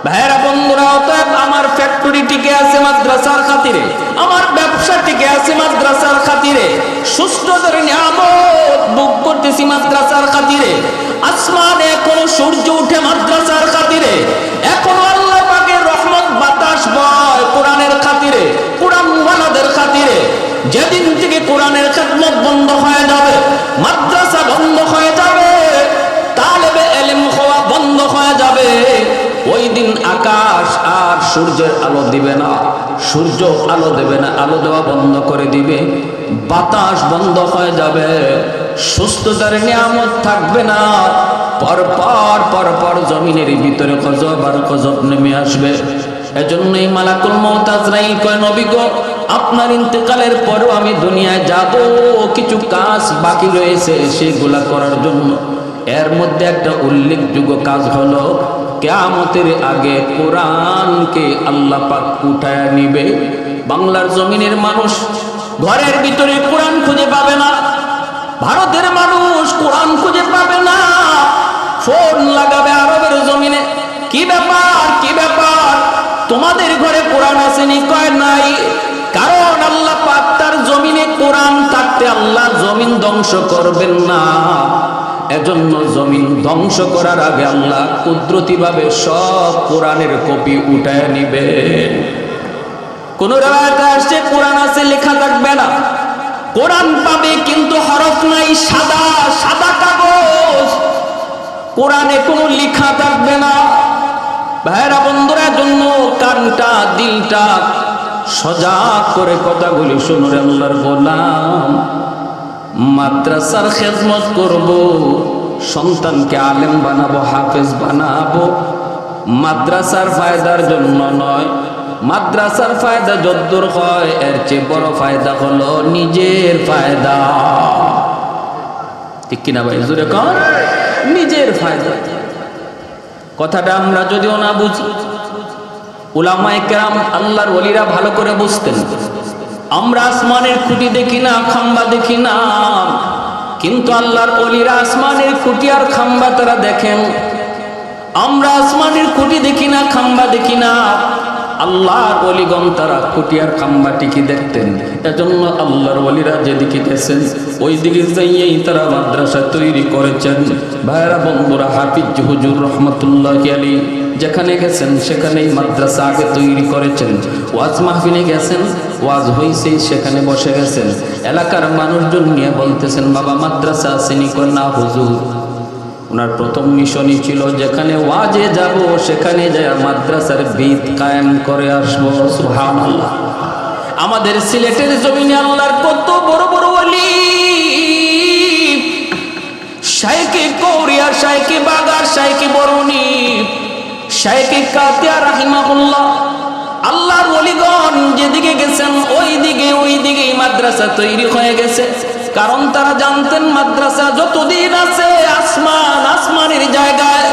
ভাইরা বন্ধুরা, অতএব আমার ফ্যাক্টরি টিকে আছে মাদ্রাসার খাতিরে, আমার ব্যবসা টিকে আছে মাদ্রাসার খাতিরে, সুস্থতার নিয়ামত ভোগ করতেছি মাদ্রাসার খাতিরে, আসমানে এখনো সূর্য উঠে মাদ্রাসার খাতিরে, এখনো আল্লাহ পাকের রহমত বাতাস বয় কোরআনের খাতিরে, কোরআনওয়ালাদের খাতিরে। যেদিন থেকে কোরআনের খেদমত বন্ধ হয়ে যাবে, মাদ্রাসা বন্ধ হয়ে যাবে, তালেবে ইলম হওয়া বন্ধ হয়ে যাবে, ওই দিন আকাশ আর সূর্যের আলো দিবে না, সূর্য আলো দেবে না, আলো দেওয়া বন্ধ করে দিবে, বাতাস বন্ধ হয়ে যাবে, সুস্থতার নিয়ামত থাকবে না, পর জমিনের ভিতরে গজব আর গজব নেমে আসবে। এজন্যই মালাকুল মউত আজরাইল কয়, নবী গো আপনার ইন্তেকালের পরও আমি দুনিয়ায় যাব, কিছু কাজ বাকি রয়েছে সেগুলা করার জন্য। এর মধ্যে একটা উল্লেখযোগ্য কাজ হলো কিয়ামতের আগে কোরআনকে আল্লাহ পাক উঠায় নিবে। বাংলার জমিনের মানুষ ঘরের ভিতরে কোরআন খুঁজে পাবে না, ভারতের মানুষ কোরআন খুঁজে পাবে না, ফোন লাগাবে আরবের জমিনে, কি ব্যাপার কি ব্যাপার তোমাদের ঘরে কোরআন আসেনি? কয় নাই। কারণ আল্লাহ পাক তার জমিনে কোরআন থাকতে আল্লাহ জমিন ধ্বংস করবেন না, এজন্য জমিন ধ্বংস করার আগে আল্লাহ কুদরতিভাবে সব কোরআনের কপি উঠায় নিবেন। কোন রাতে আসছে কোরআন আছে লেখা থাকবে না, কোরআন পাবে কিন্তু হরফ নাই, সাদা সাদা কাগজ, কোরআনে কোনো লেখা থাকবে না। ভাইরা বন্ধুরা, জন্য কানটা দিলটা সজাগ করে কথাগুলি শুনুন। আল্লাহর গোলাম, মাদ্রাসার খেদমত করব, সন্তানকে আলেম বানাবো, হাফেজ বানাবো, মাদ্রাসার ফায়দার জন্য নয়। মাদ্রাসার ফায়দা যদ্দূর হয়, এর চেয়ে বড় ফায়দা হলো নিজের ফায়দা। ঠিক কিনা ভাই? জোরে কর, নিজের ফায়দা। কথাটা আমরা যদিও না বুঝি, উলামায়ে কেরাম আল্লাহর ওলিরা ভালো করে বুঝতেন। আমরা আসমানের খুঁটি দেখি না, খাম্বা দেখি না, কিন্তু আল্লাহর ওলিরা আসমানের খুঁটি আর খাম্বা তারা দেখেন। আমরা আসমানের খুঁটি দেখি না, খাম্বা দেখি না, আল্লাহর ওলিগণ তারা খুঁটি আর খাম্বা ঠিকই দেখতেন। এজন্য আল্লাহর ওলিরা যেদিকে গেছেন ওই দিকে যাইয়েই তারা মাদ্রাসা তৈরি করেছেন। ভাইরা বন্ধুরা, হাফিজ হুজুর রহমতুল্লাহি আলাইহি যেখানে গেছেন সেখানেই মাদ্রাসা আগে তৈরি করেছেন। ওয়াজ মাহফিলে গেছেন, ওয়াজ হইছে, সেখানে বসে গেছেন। এলাকার মানুষজন নিয়ে বলতেছেন, বাবা মাদ্রাসা আসেনি? কয় না হুজুর। ওনার প্রথম মিশনই ছিল যেখানে ওয়াজে যাব সেখানে যায় মাদ্রাসার ভিত কায়েম করে আসবো। সুবহানাল্লাহ। আমাদের সিলেটের জমিনে আল্লাহর কত বড় বড় ওলি, শাইখে কৌরিয়া, শাইখে বাগার, শাইখে বরুণী, শাইখে কাতিয়া রাহিমাহুল্লাহ, আল্লাহর ওলিগণ যেদিকে গেছেন ওই দিকেই মাদ্রাসা তৈরি হয়ে গেছে। কারণ তারা জানতেন মাদ্রাসা যতদিন আছে আসমানের জায়গায়,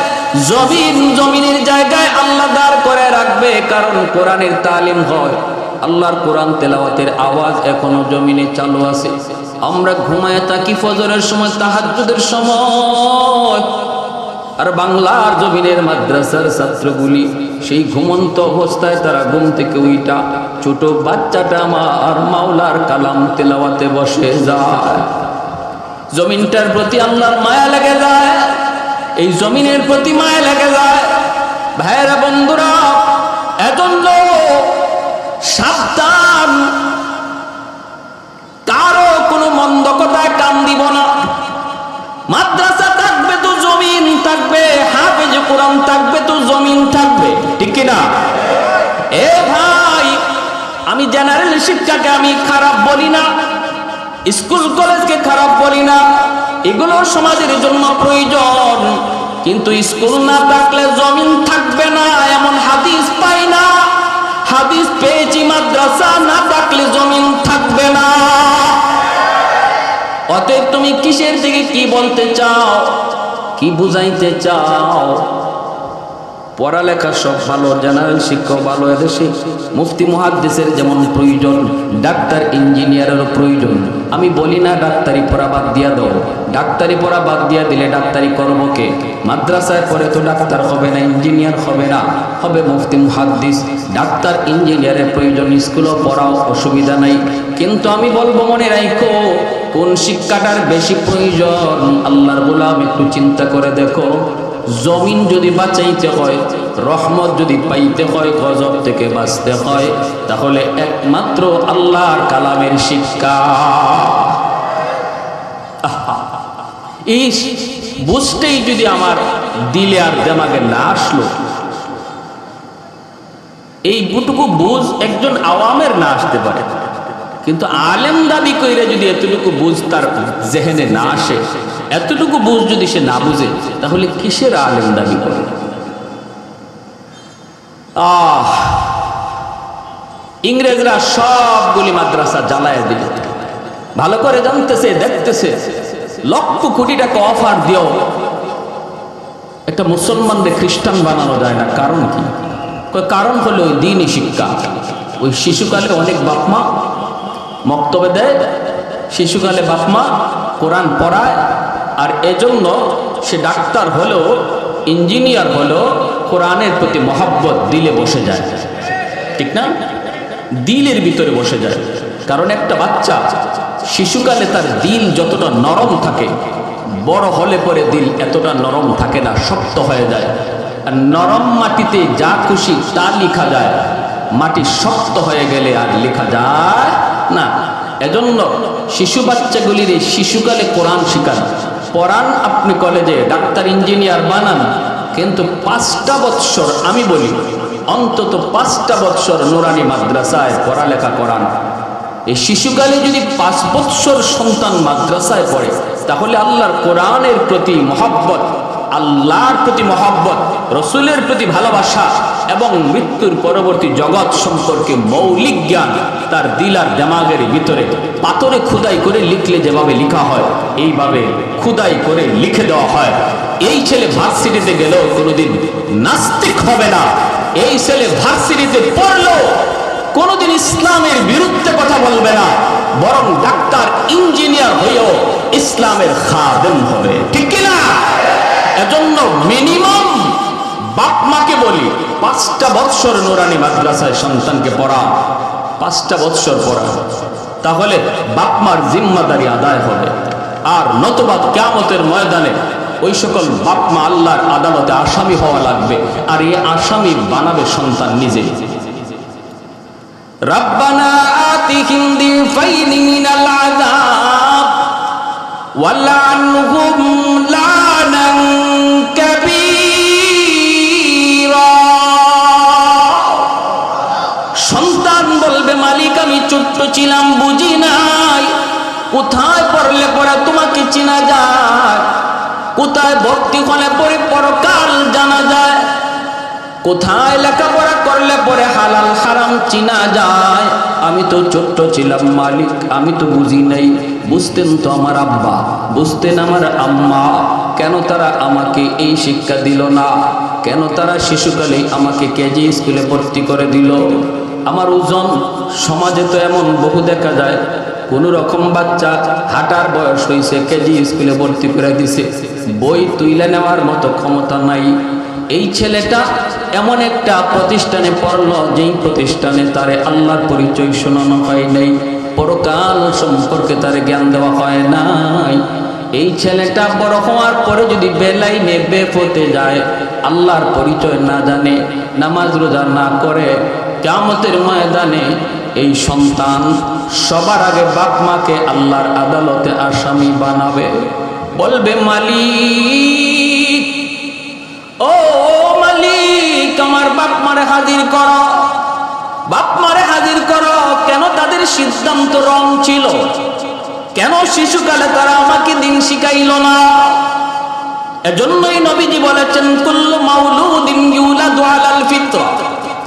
জমিনের জায়গায় আল্লাহ দাঁড় করে রাখবে। কারণ কোরআনের তালিম হয়, আল্লাহর কোরআন তেলাওয়াতের আওয়াজ এখনো জমিনে চালু আছে। আমরা ঘুমায় থাকি ফজরের সময়, তাহাজ্জুদের সময়, আর বাংলার জমিনের মাদ্রাসার ছাত্রগুলি সেই ঘুমন্ত অবস্থায় তারা ঘুম থেকে উইটা ছোট বাচ্চাটা আমার মাওলার কালাম তেলাওয়াতে বসে যায়। জমিনটার প্রতি আল্লাহর মায়া লেগে যায়, এই জমিনের প্রতি মায়া লেগে যায়। ভাইরা বন্ধুরা, এজন্য সাবধান, কারো কোনো মন্দ কথায় কান দিব না। মাদ্রাসা থাকবে তো জমিন থাকবে, হাফেজ কোরআন থাকবে তো জমিন থাকবে। ঠিক কিনা? এ ভাই, আমি জেনারেল শিক্ষাকে আমি খারাপ বলি না, স্কুল কলেজকে খারাপ বলি না, এগুলো সমাজের জন্য প্রয়োজন। কিন্তু স্কুল না থাকলে জমিন থাকবে না, এমন হাদিস পাই না। হাদিস পেয়েছি মাদ্রাসা না থাকলে জমিন থাকবে না। অতএব তুমি কিসের দিকে কি বলতে চাও, কি বুঝাইতে চাও? পড়ালেখা সব ভালো, জেনারেল শিক্ষক ভালো, এদেশে মুফতি মুহাদ্দিসের যেমন প্রয়োজন, ডাক্তার ইঞ্জিনিয়ারেরও প্রয়োজন। আমি বলি না ডাক্তারি পড়া বাদ দিয়া দাও, ডাক্তারি পড়া বাদ দিয়া দিলে ডাক্তারি করব কে? মাদ্রাসায় পড়ে তো ডাক্তার হবে না, ইঞ্জিনিয়ার হবে না, হবে মুফতি মুহাদ্দিস। ডাক্তার ইঞ্জিনিয়ারের প্রয়োজন, স্কুলও পড়াও, অসুবিধা নাই। কিন্তু আমি বলবো, মনে রাখো, কোন শিক্ষাটার বেশি প্রয়োজন? আল্লাহর গোলাম, একটু চিন্তা করে দেখো। জমিন যদি বাঁচাইতে হয়, রহমত যদি পাইতে হয়, গজব থেকে বাঁচতে হয়, তাহলে একমাত্র আল্লাহর কালামের শিক্ষা। এই বুঝতেই যদি আমার দিলে আর দেমাগে না আসলো, এই বুটুকু বুঝ একজন আওয়ামের না আসতে পারে, কিন্তু আলেম দাবি কইরে যদি এতটুকু বুঝ তার জেহেনে না আসে, এতটুকু বুঝ যদি সে না বুঝে, তাহলে কিসের আলেম দাবি করে? ইংরেজরা সবগুলি মাদ্রাসা জ্বালায় দিল। ভালো করে জানতেছে, দেখতেছে, লক্ষ কোটি টাকা অফার দিও, একটা মুসলমানদের খ্রিস্টান বানানো যায় না। কারণ কি? কারণ হলো ওই দ্বীনি শিক্ষা। ওই শিশুকালে অনেক বাপমা মক্তবে দেয়, শিশুকালে বাপমা কোরআন পড়ায়, আর এজন্য সে ডাক্তার হলো, ইঞ্জিনিয়ার হলো, কোরআনের প্রতি মহব্বত দিলে বসে যায়। ঠিক না? দিলের ভিতরে বসে যায়। কারণ একটা বাচ্চা শিশুকালে তার দিল যতটা নরম থাকে, বড় হলে পরে দিল এতটা নরম থাকে না, শক্ত হয়ে যায়। আর নরম মাটিতে যা খুশি তা লেখা যায়, মাটি শক্ত হয়ে গেলে আর লেখা যায় না। এজন্য শিশু বাচ্চাগুলির শিশুকালে কোরআন শিখান, পড়ান, আপনি কলেজে ডাক্তার ইঞ্জিনিয়ার বানান, কিন্তু 5টা বৎসর, আমি বলি অন্তত 5টা বৎসর নুরানি মাদ্রাসায় পড়ালেখা করান। এই শিশুকালে যদি 5 বৎসর সন্তান মাদ্রাসায় পড়ে, তাহলে আল্লাহর কোরআনের প্রতি মহব্বত, আল্লাহর প্রতি মহব্বত, রসুলের প্রতি ভালোবাসা এবং মৃত্যুর পরবর্তী জগৎ সম্পর্কে মৌলিক জ্ঞান তার দিল আর দিমাগের ভিতরে পাথরে খোদাই করে লিখলে যেভাবে লেখা হয়, এইভাবে খোদাই করে লিখে দেওয়া হয়। এই ছেলে ভার্সিটিতে গেলেও কোনোদিন নাস্তিক হবে না। এই ছেলে ভার্সিটিতে পড়লেও কোনোদিন ইসলামের বিরুদ্ধে কথা বলবে না, বরং ডাক্তার ইঞ্জিনিয়ার হয়েও ইসলামের খাদেম হবে, ঠিক কিনা? এজন্য মিনিমাম বাপ মাকে বলি 5টা বৎসর নুরানি মাদ্রাসায় সন্তানকে পড়া, 5টা বৎসর পড়া, তাহলে বাপ মার জিম্মাদারি আদায় হবে। আর নতুবা কিয়ামতের ময়দানে ওই সকল বাপ মা আল্লাহর আদালতে আসামি হওয়া লাগবে, আর এই আসামি বানাবে সন্তান নিজে। রব্বানা আতিহিম দিফাইনি মিনাল আযাব ওয়ালআনহুম লানান কাবীরা। সন্তান বলবে, মালিক আমি ছোট্ট ছিলাম, বুঝি নাই, কোথায় পড়লে পরে তোমাকে চেনা যায়, কোথায় ভর্তি হলে পরে পরকাল জানা যায়, কোথায় লেখাপড়া করলে পরে হালাল হারাম চিনা যায়। আমি তো ছোট্ট ছিলাম মালিক, আমি তো বুঝি নাই। বুঝতেন তো আমার আব্বা, বুঝতেন আমার আম্মা, কেন তারা আমাকে এই শিক্ষা দিল না? কেন তারা শিশুকালেই আমাকে কেজি স্কুলে ভর্তি করে দিল? আমার ওজন, সমাজে তো এমন বহু দেখা যায়, কোনো রকম বাচ্চা হাঁটার বয়স হয়েছে, কেজি স্কুলে ভর্তি করে দিছে, বই তুইলে নেওয়ার মতো ক্ষমতা নাই। এই ছেলেটা এমন একটা প্রতিষ্ঠানে পড়লো, যেই প্রতিষ্ঠানে তারে আল্লাহর পরিচয় শোনানো হয় নাই, পরকাল সম্পর্কে তারে জ্ঞান দেওয়া হয় নাই। এই ছেলেটা বড় হওয়ার পরে যদি বেলাইনে বেপথে যায়, আল্লাহর পরিচয় না জানে, নামাজ রোজা না করে, কিয়ামতের ময়দানে এই সন্তান সবার আগে বাপ মাকে আল্লাহর আদালতে আসামি বানাবে। বলবে, মালিক, ও মালিক, আমার বাপ মারে হাজির করো, বাপ মারে হাজির করো। কেন তাদের সিদ্ধান্ত রং ছিল? কেন শিশুকালে তারা আমাকে দিন শিখাইল না? এজন্যই নবীজি বলেছেন, কুল্লু মাউলুদিন ইউলাদু আলাল ফিতরা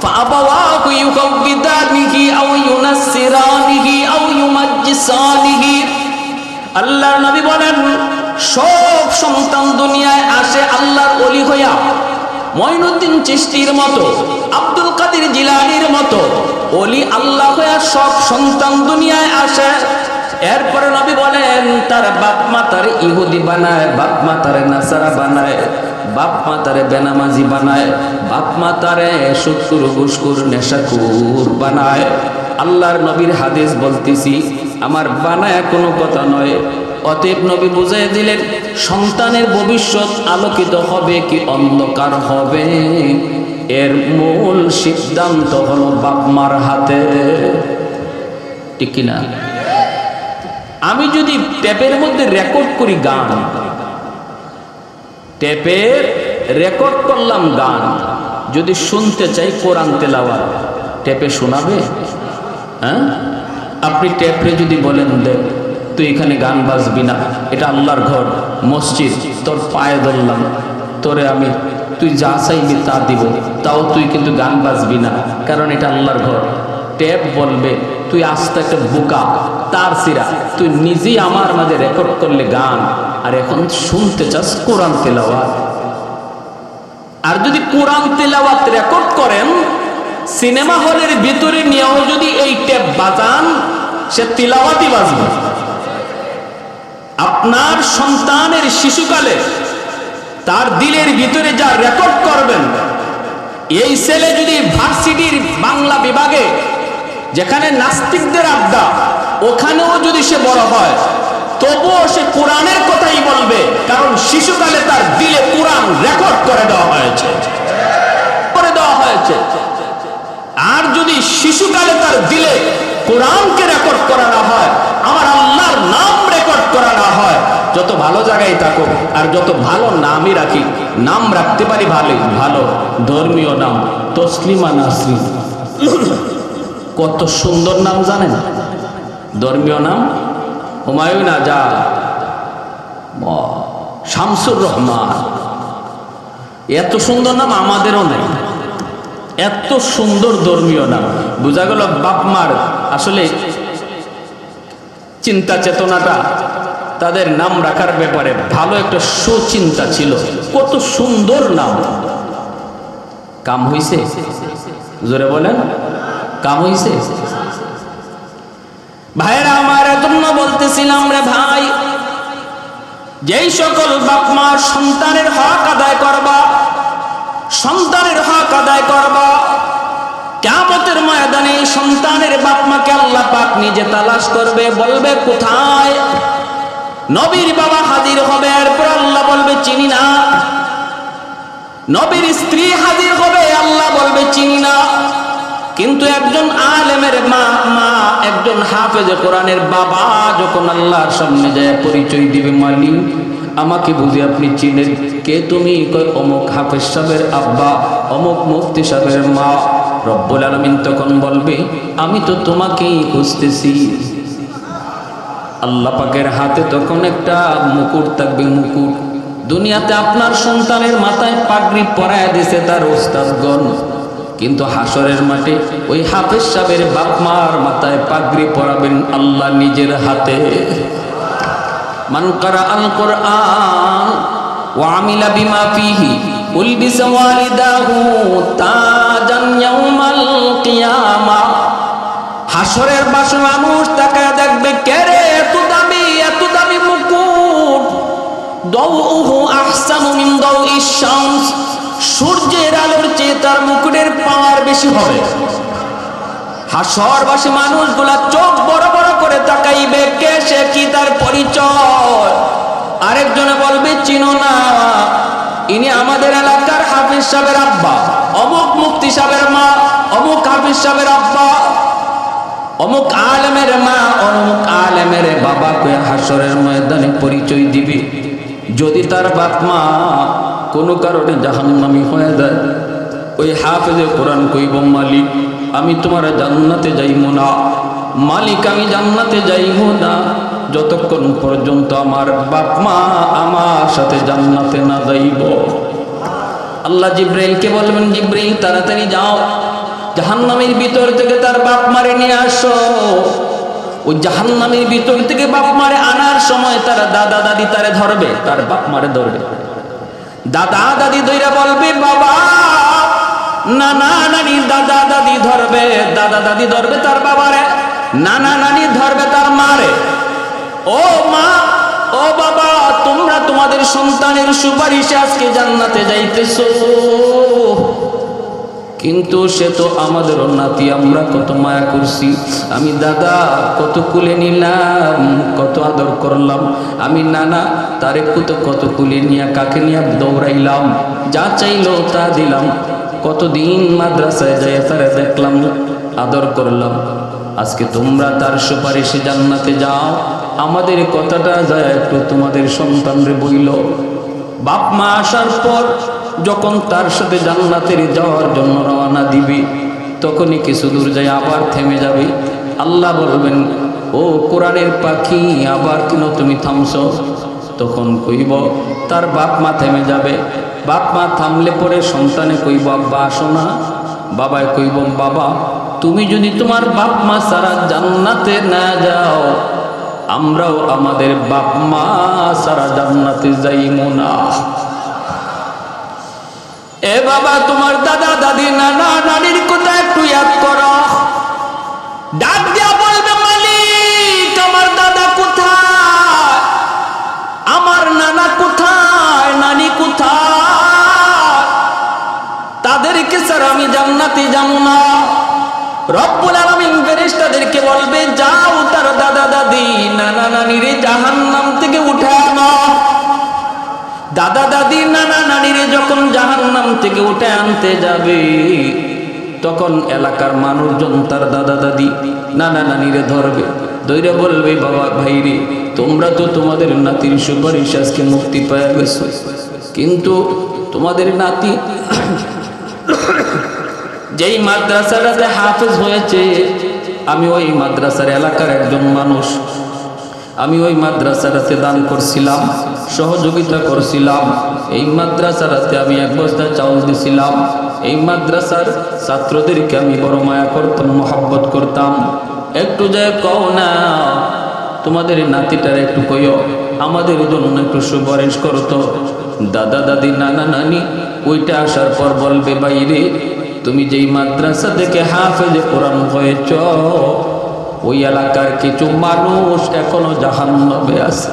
ফাআবাওয়াহু ইউহাউবিদানিহি আও ইউনাসসিরানিহি আও ইউমাজ্জিসানিহি। আল্লাহর নবী বলেন, সব সন্তান দুনিয়ায় আসে আল্লাহর ওলি হইয়া, মঈনুদ্দিন চিশতির মতো, আব্দুল কাদের জিলানীর মতো ওলি আল্লাহ হইয়া সব সন্তান দুনিয়ায় আসে। এরপরে নবী বলেন, তার বাপ মা তারে ইহুদি বানায়, বাপ মা তারে নাসারা বানায়, বাপ মা তারে বেনামাজি বানায়, বাপ মা তারে সুৎখুর ঘুষখোর নেশাখোর বানায়। আল্লাহর নবীর হাদিস বলতেছি, আমার বানায় কোনো কথা নয়। অতএব নবী বুঝিয়ে দিলেন, সন্তানের ভবিষ্যৎ আলোকিত হবে কি অন্ধকার হবে, এর মূল সিদ্ধান্ত হলো বাপ মার হাতে, ঠিক কিনা? আমি যদি টেপের মধ্যে রেকর্ড করি গান, টেপের রেকর্ড করলাম গান, যদি শুনতে চাই কোরআন তেলাওয়াত, টেপে শোনাবে? হ্যাঁ, আপনি টেপে যদি বলেন, দেখ তুই এখানে গান বাজবি না, এটা আল্লাহর ঘর, মসজিদ, তোর পায়ে ধরলাম, তোরে আমি, তুই যা চাইবি তা দিব, তাও তুই কিন্তু গান বাজবি না, কারণ এটা আল্লাহর ঘর। টেপ বলবে, তুই আস্তে একটা বোকা, তার সিরা, তুই নিজেই আমার মাঝে রেকর্ড করলে গান, আর এখন শুনতে চাস কোরআন তেলাওয়াত। আর যদি কোরআন তেলাওয়াত রেকর্ড করেন, সিনেমা হলের ভিতরে নিয়েও যদি এই টেপ বাজান, সে তিলাওয়াতই বাজবে। আপনার সন্তানের শিশুকালে তার দিলের ভিতরে যা রেকর্ড করবেন, এই ছেলে যদি ভার্সিটির বাংলা বিভাগে, যেখানে নাস্তিকদের আড্ডা, ওখানেও যদি সে বড় হয়, তবুও সে কোরআনের কথাই বলবে, কারণ শিশুকালে তার দিলে কোরআন রেকর্ড করে দেওয়া হয়েছে, করে দেওয়া হয়েছে। আর যদি শিশুকালে তার দিলে কোরআনকে রেকর্ড করা না হয়, আমার আল্লাহর নাম রেকর্ড করা না হয়, যত ভালো জায়গায় থাকো, আর যত ভালো নামই রাখি, নাম রাখতে পারি ভালোই ভালো ধর্মীয় নাম, তসলিমা নাসরিন। কত সুন্দর নাম জানেন? ধর্মীয় নাম হুমায়ুন আজাদ, শামসুর রহমান। এত সুন্দর নাম আমাদেরও নেই, এত সুন্দর ধর্মীয় নাম। বোঝা গেল বাপ মার আসলে চিন্তা চেতনাটা তাদের নাম রাখার ব্যাপারে ভালো একটা সুচিন্তা ছিল। কত সুন্দর নাম। কাম হইছে? জোরে বলেন, কাম হইছে? ভাইরা আমার, এজন্য বলতেছিলাম রে ভাই, যেই সকল বাপ মা সন্তানের হক আদায় করবা, সন্তানের হক আদায় করবা, কিয়ামতের ময়দানে সন্তানের বাপ মাকে আল্লাহ পাক নিজে তালাশ করবে, বলবে কোথায়? নবীর বাবা হাজির হবে, এরপর আল্লাহ বলবে চিনি না। নবীর স্ত্রী হাজির হবে, আল্লাহ বলবে চিনি না। কিন্তু একজন আলেমের মা, একজন হাফেজে কোরআনের বাবা যখন আল্লাহর সামনে যায় পরিচয় দিবে, মালিক আমাকে বুঝি আপনি চিনেন? কে তুমি? কয় অমুক হাফেজ সাহেবের আব্বা, অমুক মুফতি সাহেবের মা। রব্বুল আলামিন তখন বলবে আমি তো তোমাকেই খুঁজতেছি। আল্লাহ পাকের হাতে তখন একটা মুকুট থাকবে, মুকুট। দুনিয়াতে আপনার সন্তানের মাথায় পাগড়ি পরায় দিয়েছে তার ওস্তাদগণ, কিন্তু হাসরের মাঠে ওই হাফেজ সাহেবের বাপ মার মাথায় পাগড়ি পরাবেন আল্লাহ নিজের হাতে। মান কারা আল কোরআন ওয়া আমিলা বিমা ফিহি উলবিসা ওয়ালিদাহু তাজান ইয়াউমাল কিয়ামা। হাসরের বাসে মানুষ তাকায় দেখবে, কে রে এত দামি মুকুট? দাউহু আহসানু মিন দাউইশ শামস, সূর্যের আলোর চেয়ে তার মুকুটের পাওয়ার বেশি হবে। হাসরবাসী মানুষগুলা চোখ বড় বড় করে তাকাইবে, কে সে, কি তার পরিচয়? আরেকজনে বলবে চিনো না, ইনি আমাদের এলাকার হাফিজ সাহেবের আব্বা, অমুক মুফতি সাহেবের মা, অমুক হাফিজ সাহেবের আব্বা, অমুক আলেমের মা, অমুক আলেমের বাবা কে হাসরের ময়দানে পরিচয় দিবে। যদি তার বাপ মা কোনো কারণে জাহান্নামী হয়ে যায়, ওই হাফেজে কোরআন কইব মালিক আমি তোমার জান্নাতে যাইব না, মালিক আমি জান্নাতে যাইব না যতক্ষণ পর্যন্ত আমার বাপ মা আমার সাথে জান্নাতে না যাইব। আল্লাহ জিব্রাইলকে বলবেন, জিব্রাইল তাড়াতাড়ি যাও, জাহান্নামের ভিতর থেকে তার বাপ মারে নিয়ে আসো। ওই জাহান্নামের ভিতর থেকে বাপ মারে আনার সময় তার দাদা দাদি তারে ধরবে, তার বাপ মারে ধরবে। দাদা দাদি ধইরা বলবে বাবা, নানা নানি দাদা দাদি ধরবে, দাদা দাদি ধরবে তার বাবারে, নানা নানি ধরবে তার মারে। ও মা, ও বাবা, তোমরা তোমাদের সন্তানের সুপারিশে আজকে জান্নাতে যাইতেছো, কিন্তু সে তো আমাদের নাতি, আমরা কত মায়া করছি। আমি দাদা কত কুলে নিলাম, কত আদর করলাম। আমি নানা তারে কত কুলে নিয়ে কাকে নিয়ে দৌড়াইলাম, যা চাইলো তা দিলাম। কতদিন মাদ্রাসায় যাই তারে দেখলাম, আদর করলাম। আজকে তোমরা তার সুপারিশে জান্নাতে যাও, আমাদের কথাটা যায় একটু তোমাদের সন্তানরে বইল। বাপ মা আসার পর যখন তার সাথে জান্নাতের যাওয়ার জন্য রওনা দিবে, তখনই কিছু দূর যায় আবার থেমে যাবে। আল্লাহ বলবেন, ও কোরআনের পাখি, আবার কেন তুমি থামছো? তখন কইব তার বাপ মা থেমে যাবে। বাপ মা থামলে পরে সন্তানে কইব আব্বা আসো না। বাবায় কইব বাবা তুমি যদি তোমার বাপ মা ছাড়া জান্নাতে না যাও, আমরাও আমাদের বাপ মা ছাড়া জান্নাতে যাইমু না। এ বাবা, তোমার দাদা দাদি নানা নানির কথা একটু ইয়াদ করো। ডাক দিয়া বলবে মালিক আমার দাদা কোথায়, আমার নানা কোথায়, নানি কোথায়? তাদেরকে ছাড়া আমি জান্নাতে যাবো না। রব্বুল আলামিন ফেরেশতাদেরকে বলবে, যাও তার দাদা দাদি নানা নানিরে জাহান্নাম থেকে উঠে আনো। দাদা দাদি নানা নানিরে যখন জাহান্নাম থেকে উঠে আনতে যাবে, তখন এলাকার মানুষজন তার দাদা দাদি নানা নানিরে ধরবে, ধরে বলবে বাবা ভাইরে তোমরা তো তোমাদের নাতির সুপারিশ আজকে মুক্তি পেয়ে গেছো, কিন্তু তোমাদের নাতি যেই মাদ্রাসাটাতে হাফেজ হয়েছে, আমি ওই মাদ্রাসার এলাকার একজন মানুষ, আমি ওই মাদ্রাসাটাতে দান করছিলাম, সহযোগিতা করছিলাম। এই মাদ্রাসাটাতে আমি 1 বস্তা চাউল দিছিলাম। এই মাদ্রাসার ছাত্রদেরকে আমি বড় মায়া করতাম, মহব্বত করতাম। একটু যায় কও না তোমাদের নাতিটার একটু কইও আমাদের জন্য একটু সুপারিশ করতো। দাদা দাদি নানা নানি ওইটা আসার পর বলবে, বাইরে তুমি যেই মাদ্রাসা থেকে হাফেজে কোরআন হয়েছ, ওই এলাকার কিছু মানুষ এখনো জাহান্নামে আছে।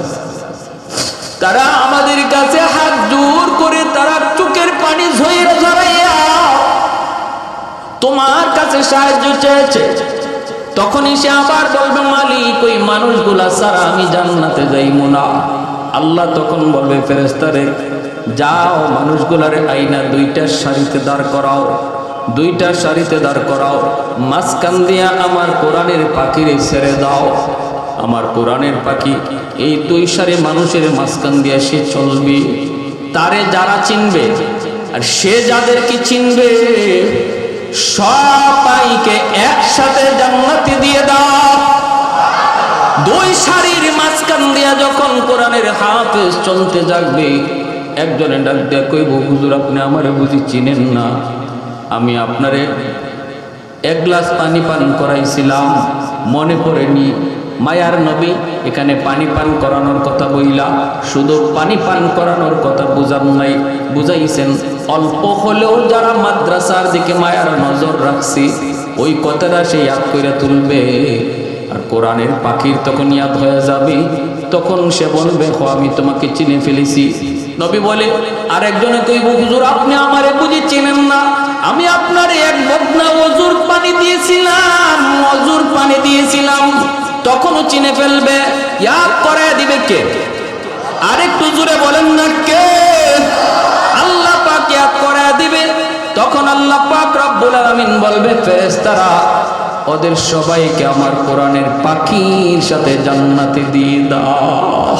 তারা আমাদের কাছে হাত জোর করে তারা চোখের পানি ঝইরা ঝরাইয়া তোমার কাছে সাহায্য চেয়েছে। তখনই সে আবার বলবে, মালিক ওই মানুষগুলা ছাড়া আমি জান্নাতে যাইব না। আল্লাহ তখন বলবে, ফেরেশতারে যাও মানুষগুলারে আইনা 2টা সারিতে দাঁড় করাও, 2টা সারিতে দাঁড় করাও, মাঝখান দিয়া আমার কোরআনের পাখিরে ছেড়ে দাও। আমার কোরআনের পাখি এই 2 সারি মানুষের মাঝখান দিয়া সে চলবে। তারে যারা চিনবে আর সে যাদেরকে চিনবে সবাইকে একসাথে জান্নাতে দিয়ে দাও। 2 সারির মাঝখান দিয়া যখন কোরআনের হাফেজ চলতে যাবে, একজনে ডাক দিয়া কইব, হুজুর আপনি আমারে বুঝি চিনেন না? আমি আপনারে 1 গ্লাস পানি পান করাইছিলাম, মনে পড়েনি? মায়ার নবী এখানে পানি পান করানোর কথা বইলা শুধু পানি পান করানোর কথা বুঝান নাই, বুঝাইছেন অল্প হলেও যারা মাদ্রাসার দিকে মায়ার নজর রাখছি ওই কথাটা সে ইয়াদ করে তুলবে। আর কোরআনের পাখির তখন ইয়াদ হয়ে যাবে, তখন সে বলবে, হো আমি তোমাকে চিনে ফেলেছি। নবী বলে, আরেকজনে কইব, হুজুর আপনি আমারে বুঝি চেনেন না? আমি আপনার 1 বদনা ওযুর পানি দিয়েছিলাম, ওযুর পানি দিয়েছিলাম। তখনও চিনে ফেলবে, ইয়াদ করে দিবে কে? আরেকটু জোরে বলেন না কে? আল্লাহ পাক ইয়াদ করে দিবে। তখন আল্লাহ পাক রব্বুল আলামিন বলবে, ফেরেশতারা ওদের সবাইকে আমার কোরআনের পাখির সাথে জান্নাতে দিয়ে দাও।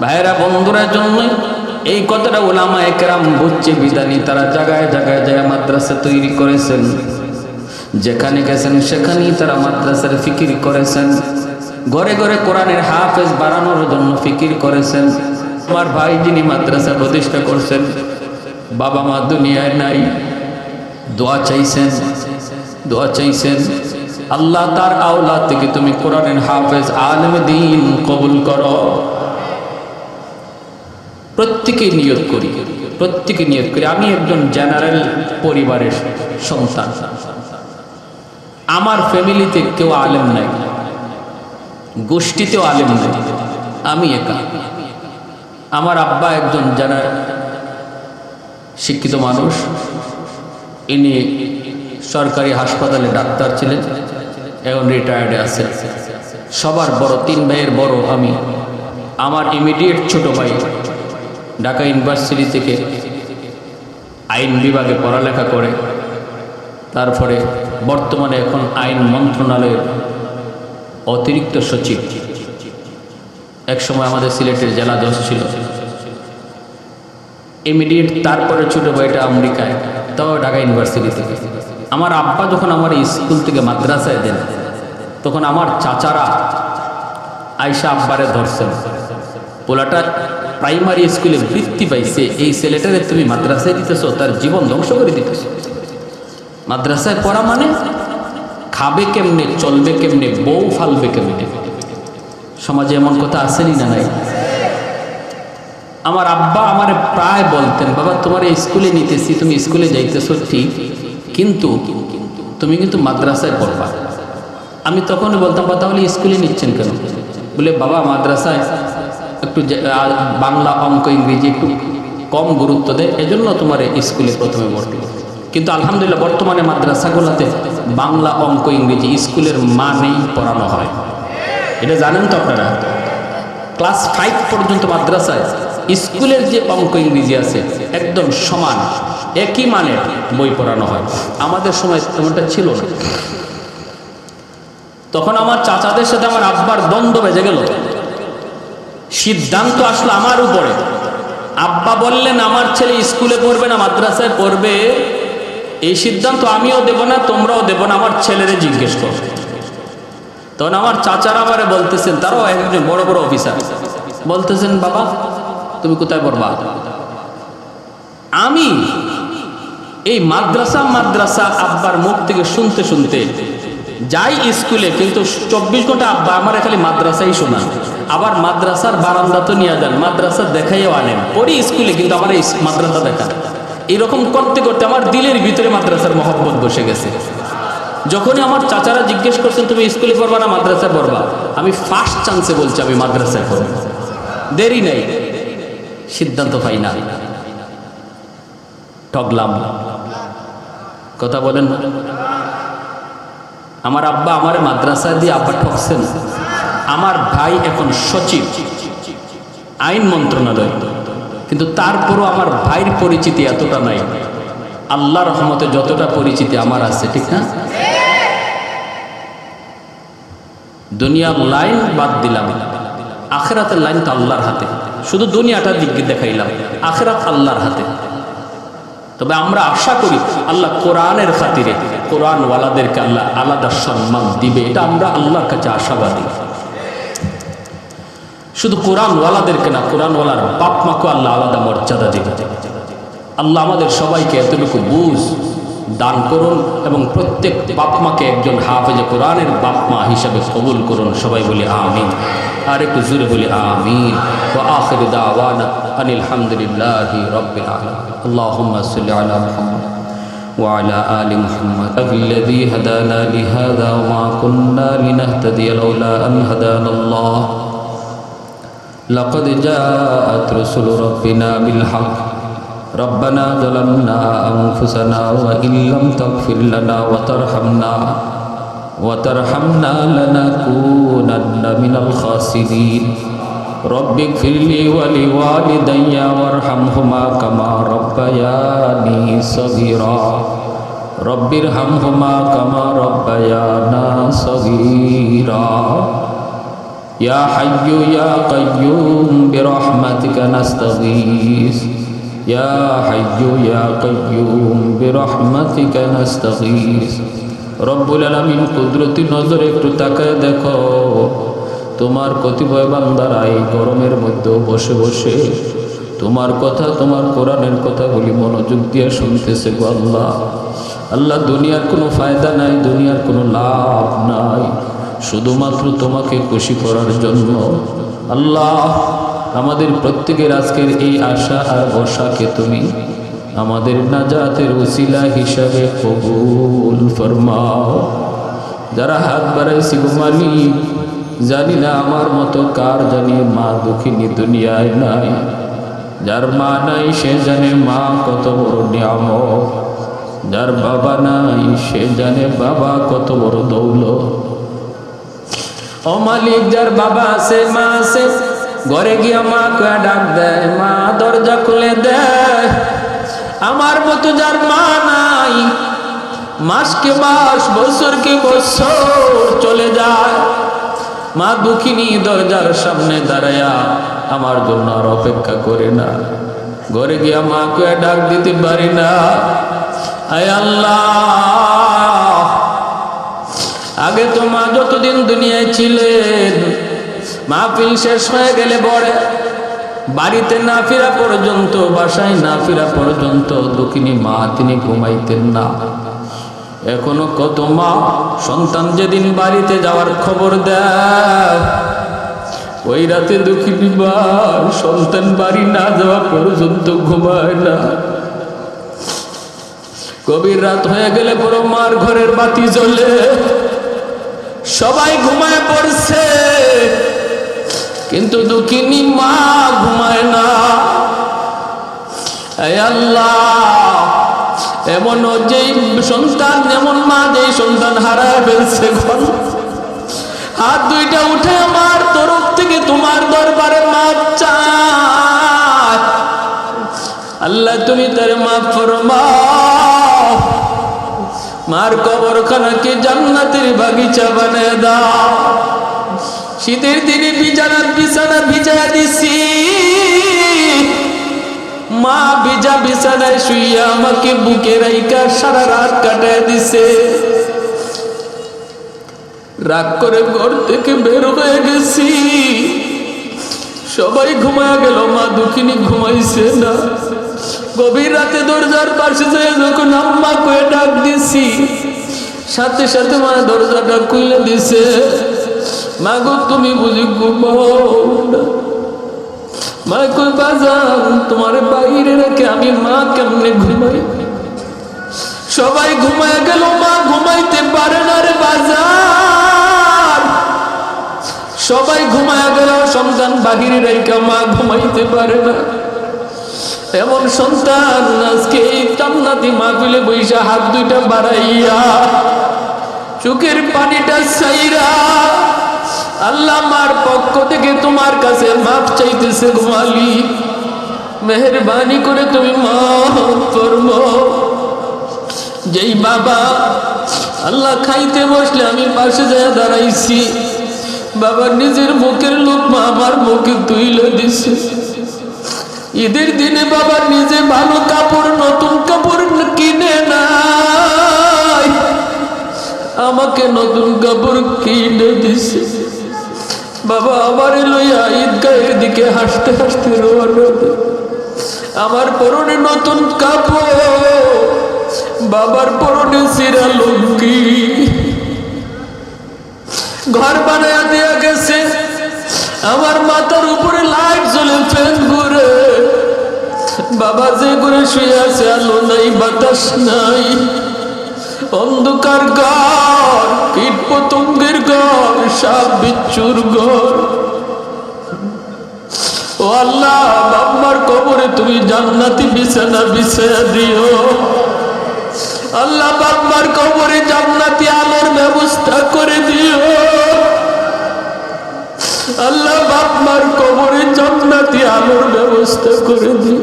ভাইরা বন্ধুরা, জন্য এই কথাটা উলামায়ে কেরাম বুঝছে বিদানি তারা জায়গায় জায়গায় যায় মাদ্রাসা তৈরি করেছেন। যেখানে গেছেন সেখানেই তারা মাদ্রাসার ফিকির করেছেন, ঘরে ঘরে কোরআনের হাফেজ বাড়ানোর জন্য ফিকির করেছেন। আমার ভাই যিনি মাদ্রাসা প্রতিষ্ঠা করছেন, বাবা মা দুনিয়ায় নাই, দোয়া চাইছেন, দোয়া চাইছেন আল্লাহ তার আওলাদ থেকে তুমি কোরআনের হাফেজ আলেম দ্বীন কবুল করো। প্রত্যেকেই নিয়ত করি, প্রত্যেকে নিয়ত করি, আমি একজন জেনারেল পরিবারের সন্তান, আমার ফ্যামিলিতে কেউ আলেম নাই, গোষ্ঠীতেও আলেম নাই, আমি একা। আমার আব্বা একজন যারা শিক্ষিত মানুষ, ইনি সরকারি হাসপাতালে ডাক্তার ছিলেন, এখন রিটায়ার্ডে আছেন। সবার বড়, 3 ভাইয়ের বড় আমি। আমার ইমিডিয়েট ছোট ভাই ঢাকা ইউনিভার্সিটি থেকে আইন বিভাগে পড়ালেখা করে, তারপরে বর্তমানে এখন আইন মন্ত্রণালয়ের অতিরিক্ত সচিব। একসময় আমাদের সিলেটের জেলা জজ ছিল। ইমিডিয়েট তারপরে ছোটো ভাইটা আমেরিকায়, তাও ঢাকা ইউনিভার্সিটি থেকে। আমার আব্বা যখন আমার স্কুল থেকে মাদ্রাসায় দেন, তখন আমার চাচারা আয়সা আব্বারে ধরছেন, পোলাটা প্রাইমারি স্কুলে বৃত্তি পাইছে, এই ছেলেটারে তুমি মাদ্রাসায় দিতেছো, তার জীবন ধ্বংস করে দিতেছো। মাদ্রাসায় পড়া মানে খাবে কেমনে, চলবে কেমনে, বউ ফালবে কেমনে। সমাজে এমন কথা আসেনি না নাই? আমার আব্বা আমার প্রায় বলতেন, বাবা তোমার এই স্কুলে নিতেছি, তুমি স্কুলে যাইতেছো ঠিক, কিন্তু তুমি কিন্তু মাদ্রাসায় পড়বা। আমি তখন বলতাম, বা তাহলে স্কুলে নিচ্ছেন কেন? বলে বাবা মাদ্রাসায় একটু বাংলা অঙ্ক ইংরেজি একটু কম গুরুত্ব দেয়, এজন্য তোমার স্কুলে প্রথমে ভর্তি। কিন্তু আলহামদুলিল্লাহ বর্তমানে মাদ্রাসাগুলোতে বাংলা অঙ্ক ইংরেজি স্কুলের মানেই পড়ানো হয়। এটা জানেন তো আপনারা? ক্লাস 5 পর্যন্ত মাদ্রাসায় স্কুলের যে অঙ্ক ইংরেজি আছে একদম সমান, একই মানের বই পড়ানো হয়। আমাদের সময় তেমনটা ছিল না। তখন আমার চাচাদের সাথে আমার আব্বার দ্বন্দ্ব বেজে গেল। সিদ্ধান্ত আসলো আমার উপরে। আব্বা বললেন আমার ছেলে স্কুলে পড়বে না মাদ্রাসায় পড়বে, এই সিদ্ধান্ত আমিও দেব না, তোমরাও দেব না, আমার ছেলেরে জিজ্ঞেস করো। তখন আমার চাচারা আমারে বলতেছেন, তারাও একজন বড় বড় অফিসার, বলতেছেন বাবা তুমি কোথায় পড়বা? আমি এই মাদ্রাসা মাদ্রাসা আব্বার মুখ থেকে শুনতে শুনতে যাই স্কুলে, কিন্তু 24 ঘন্টা আব্বা আমার খালি মাদ্রাসাই শোনান, আবার মাদ্রাসার বারান্দা তো নিয়ে যান, মাদ্রাসা দেখাইও আনেন, পড়ি স্কুলে কিন্তু আমার এই মাদ্রাসা দেখান। এরকম করতে করতে আমার দিলের ভিতরে মাদ্রাসার মহব্বত বসে গেছে। যখনই আমার চাচারা জিজ্ঞেস করছেন তুমি স্কুলে পড়বা না মাদ্রাসায় পড়বা, আমি ফার্স্ট চান্সে বলছি আমি মাদ্রাসায় পড়ব। দেরি নেই, সিদ্ধান্ত পাই না, ঠগলাম। কথা বলেন না? আমার আব্বা আমার মাদ্রাসায় দিয়ে আব্বা ঠকছেন। আমার ভাই এখন সচিব আইন মন্ত্রণালয়, কিন্তু তারপরও আমার ভাইয়ের পরিচিতি এতটা নাই। আল্লাহর রহমতে যতটা পরিচিতি আমার আছে, ঠিক না? দুনিয়ার লাইন বাদ দিলাম, আখিরাতের লাইন তো আল্লাহর হাতে। শুধু দুনিয়াটা দিক দেখাইলাম, আখিরাত আল্লাহর হাতে। তবে আমরা আশা করি আল্লাহ কোরআনের খাতিরে কোরআনওয়ালাদেরকে আল্লাহ আলাদা সম্মান দিবে, এটা আমরা আল্লাহর কাছে আশাবাদী। শুধু কোরআনওয়ালাদেরকে না, কোরআনওয়ালার বাপ মাকেও আল্লাহ আলাদা মর্যাদা দিবে। আল্লাহ আমাদের সবাইকে এতটুকু বুঝ দান করুন এবং প্রত্যেক বাপ মাকে একজন হাফেজে কোরআনের বাপ মা হিসাবে কবুল করুন। সবাই বলি আমিন, আর একটু জোরে বলি আমিন। ওয়া আখিরু দাওয়ানা আনিল হামদুলিল্লাহি রাব্বিল আলামিন। আল্লাহুম্মা সাল্লি আলা মুহাম্মদ ওয়া আলা আলি মুহাম্মদ আল্লাযী হাদানা লিহাযা ওয়া মা কুন্না লিনাহতাদিয়া লাউলা আন হাদানাল্লাহ লাকাদ জাআত রাসূলু রাব্বিনা বিল হক ربنا ظلمنا أنفسنا وإن لم تغفر لنا وترحمنا لنكونن من الخاسرين رب اغفر لي ولوالدي وارحمهما كما ربياني صغيرا رب ارحمهما كما ربيانا صغيرا يا حي يا قيوم برحمتك نستغيث يا حي يا قيوم برحمتك نستغيث রব্বুল আলামিন কুদরতি নজরে একটু তাকায় দেখো, তোমার কতিপয় বান্দারা এই গরমের মধ্যে বসে বসে তোমার কথা, তোমার কোরআনের কথাগুলি মনোযোগ দিয়ে শুনতেছে গো আল্লাহ। আল্লাহ, দুনিয়ার কোনো ফায়দা নাই, দুনিয়ার কোনো লাভ নাই, শুধুমাত্র তোমাকে খুশি করার জন্য। আল্লাহ, আমাদের প্রত্যেকের আজকের এই আশা আর ভরসাকে তুমি আমাদের নাজাতের উসিলা হিসাবে কবুল ফরমাও। যারা হাত বাড়াইছি গো মালিক, জানি না আমার মতো কার জানি মা দুঃখিনী দুনিয়ায় নাই। যার মা নাই সে জানে মা কত বড় নিয়ামত, যার বাবা নাই সে জানে বাবা কত বড় দৌলত। ও মালিক, যার বাবা আছে মা আছে, ঘরে গিয়া মা কয়া ডাক দেয়, মা দরজা খুলে দেয়। আমার মতো যার মা নাই, মাসকে মাস বছরকে বছর চলে যায়, মা দুঃখিনী দরজার সামনে দাঁড়ায়া আমার জন্য আর অপেক্ষা করে না। ঘরে গিয়া মা কয়া ডাক দিতে পারি না। আয় আল্লাহ, আগে তো মা যতদিন দুনিয়ায় ছিলেন, মাহফিল শেষ হয়ে গেলে পরে বাড়িতে না ফেরা পর্যন্ত, বাসায় না ফেরা পর্যন্ত দুঃখিনী মা তিনি ঘুমাইতেন না। এখনো কত মা সন্তান যেদিন বাড়িতে যাওয়ার খবর দেয়, ওই রাতে দুঃখিনী মা সন্তান বাড়ি না যাওয়া পর্যন্ত ঘুমায় না। গভীর রাত হয়ে গেলে বড় মার ঘরের বাতি জ্বলে, সবাই ঘুমায় পড়ছে, কিন্তু দুঃখিনী মা ঘুমায় না। হে আল্লাহ, এমন যেই সন্তান, এমন মা যেই সন্তান হারায় ফেলছে, হাত দুইটা উঠে আমার তরফ থেকে তোমার দরবারে মাপ চায়। আল্লাহ, তুমি তার মাফ ফরমাও। মার কবরখানাকে জান্নাতের বাগিচা বানায় দাও। শীতের দিনে বিছানা ভিজায়া দিছি, মা ভিজা বিছানায় শুইয়া আমাকে বুকে রাইখা সারা রাত কাটায় দিছে। রাগ করে ঘর থেকে বের হয়ে গেছি, সবাই ঘুমায় গেল, মা দুঃখিনী ঘুমাইছে না। গভীর রাতে দরজার পাশে যেয়ে যখন আম্মা কয়ে ডাক দিছি, সাথে সাথে মা দরজাটা খুলে দিছে। মা গো তুমি বুঝি ঘুমাও না? মা কই বাজান, তোমার বাইরে রেখে আমি মা কেমনে ঘুমাই? সবাই ঘুমায় গেল, মা ঘুমাইতে পারে না রে বাজান। সবাই ঘুমায় গেল, সন্তান বাহিরে রেখে মা ঘুমাইতে পারে না। এমন সন্তান আজকে এই জান্নাতি মাহফিলে বইসা হাত দুইটা বাড়াইয়া চোখের পানিটা ছাইরা আল্লাহ মার পক্ষ থেকে তোমার কাছে মাফ চাইতেছে। ঘুমালি মেহেরবানি করে তুমি মাফ করো। যেই বাবা আল্লাহ খাইতে বসলে আমি পাশে যায় দাঁড়াইছি, বাবা নিজের মুখের লোকমা আমার মুখে তুইলে দিছে। ঈদের দিনে বাবা নিজে ভালো কাপড়, নতুন কাপড় কিনে নাই, আমাকে নতুন কাপড় কিনে দিছে। বাবা আমার লইয়া ঈদগাহের দিকে হাসতে হাসতে রওনা। আমার পরনে নতুন কাপড়, বাবার পরনে ছিঁড়া লুঙ্গি। ঘর বানায়া দেয়া গেছে, আমার মাথার উপরে লাইট জ্বলে, ফ্যান ঘুরে। বাবা যে ঘুরে শুয়ে আছে, আলো নাই বাতাস নাই, অন্ধকার ঘর, কীট পতঙ্গের ঘর, সাপ বিচ্ছুর ঘর। ও আল্লাহ, বাবার কবরে তুমি জান্নাতি বিছানা বিছায়া দিও। আল্লাহ বাবার কবরে জান্নাতি আলোর ব্যবস্থা করে দিও। আল্লাহ বাবার কবরে জান্নাতি আলোর ব্যবস্থা করে দিও।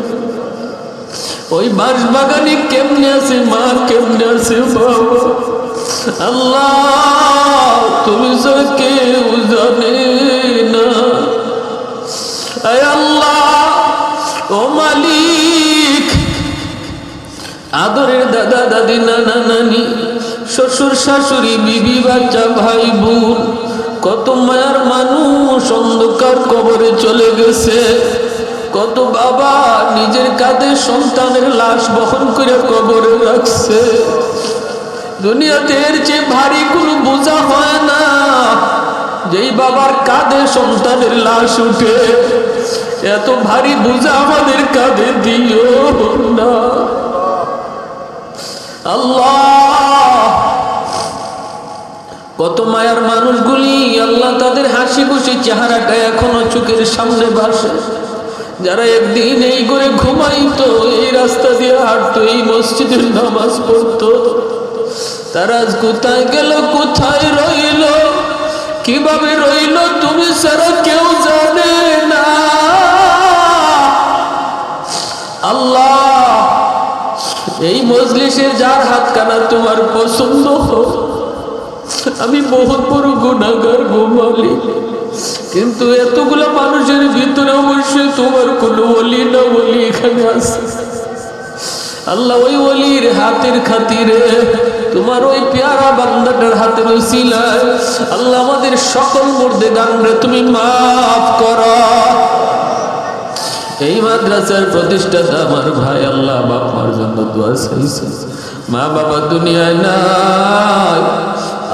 ওই বাঁশবাগানি কেমনে আছে, মা কেমনে আছে বাবা, আল্লাহ তুমি তো কেউ জানে না। আল্লাহ ও মালিক, আদরের দাদা দাদি, নানা নানি, শ্বশুর শাশুড়ি, বিবি বাচ্চা, ভাই বোন, কত মায়ার মানুষ অন্ধকার কবরে চলে গেছে। কত বাবা নিজের কাঁধে সন্তানের লাশ বহন করে কবরে রাখছে। দুনিয়াতে এর চেয়ে ভারী কোনো বোঝা হয় না, যেই বাবার কাঁধে সন্তানের লাশ উঠে। এত ভারী বোঝা আমাদের কাঁধে দিও না আল্লাহ। কত মায়ার মানুষগুলি আল্লাহ, তাদের হাসি খুশি চেহারাটা এখনো চোখের সামনে ভাসে। যারা একদিন এই করে ঘুমাইতো, এই রাস্তা দিয়ে হাঁটতো, এই মসজিদের নামাজ পড়তো, তারা কোথায় গেল, কোথায় রইল, কিভাবে রইল, তুমি ছাড়া কেউ জানে না আল্লাহ। এই মজলিসের যার হাত কানা তোমার পছন্দ হোক। আমি বহুত বড় গুনাহগার গো মালিক, কিন্তু এতগুলো মানুষের ভিতরে অবশ্যই তোমার কোনো ওলি না ওলি এখানে আছে আল্লাহ। ওই ওলির হাতের খাতিরে, তোমার ওই পেয়ারা বান্দাটার হাতের উসিলায় আল্লাহ আমাদের সকল মুর্দে গানরে তুমি মাফ করো। এই মাদ্রাসার প্রতিষ্ঠাতা আমার ভাই আল্লাহ বাবার জন্য দোয়া চাইছে। মা বাবা দুনিয়ায় নাই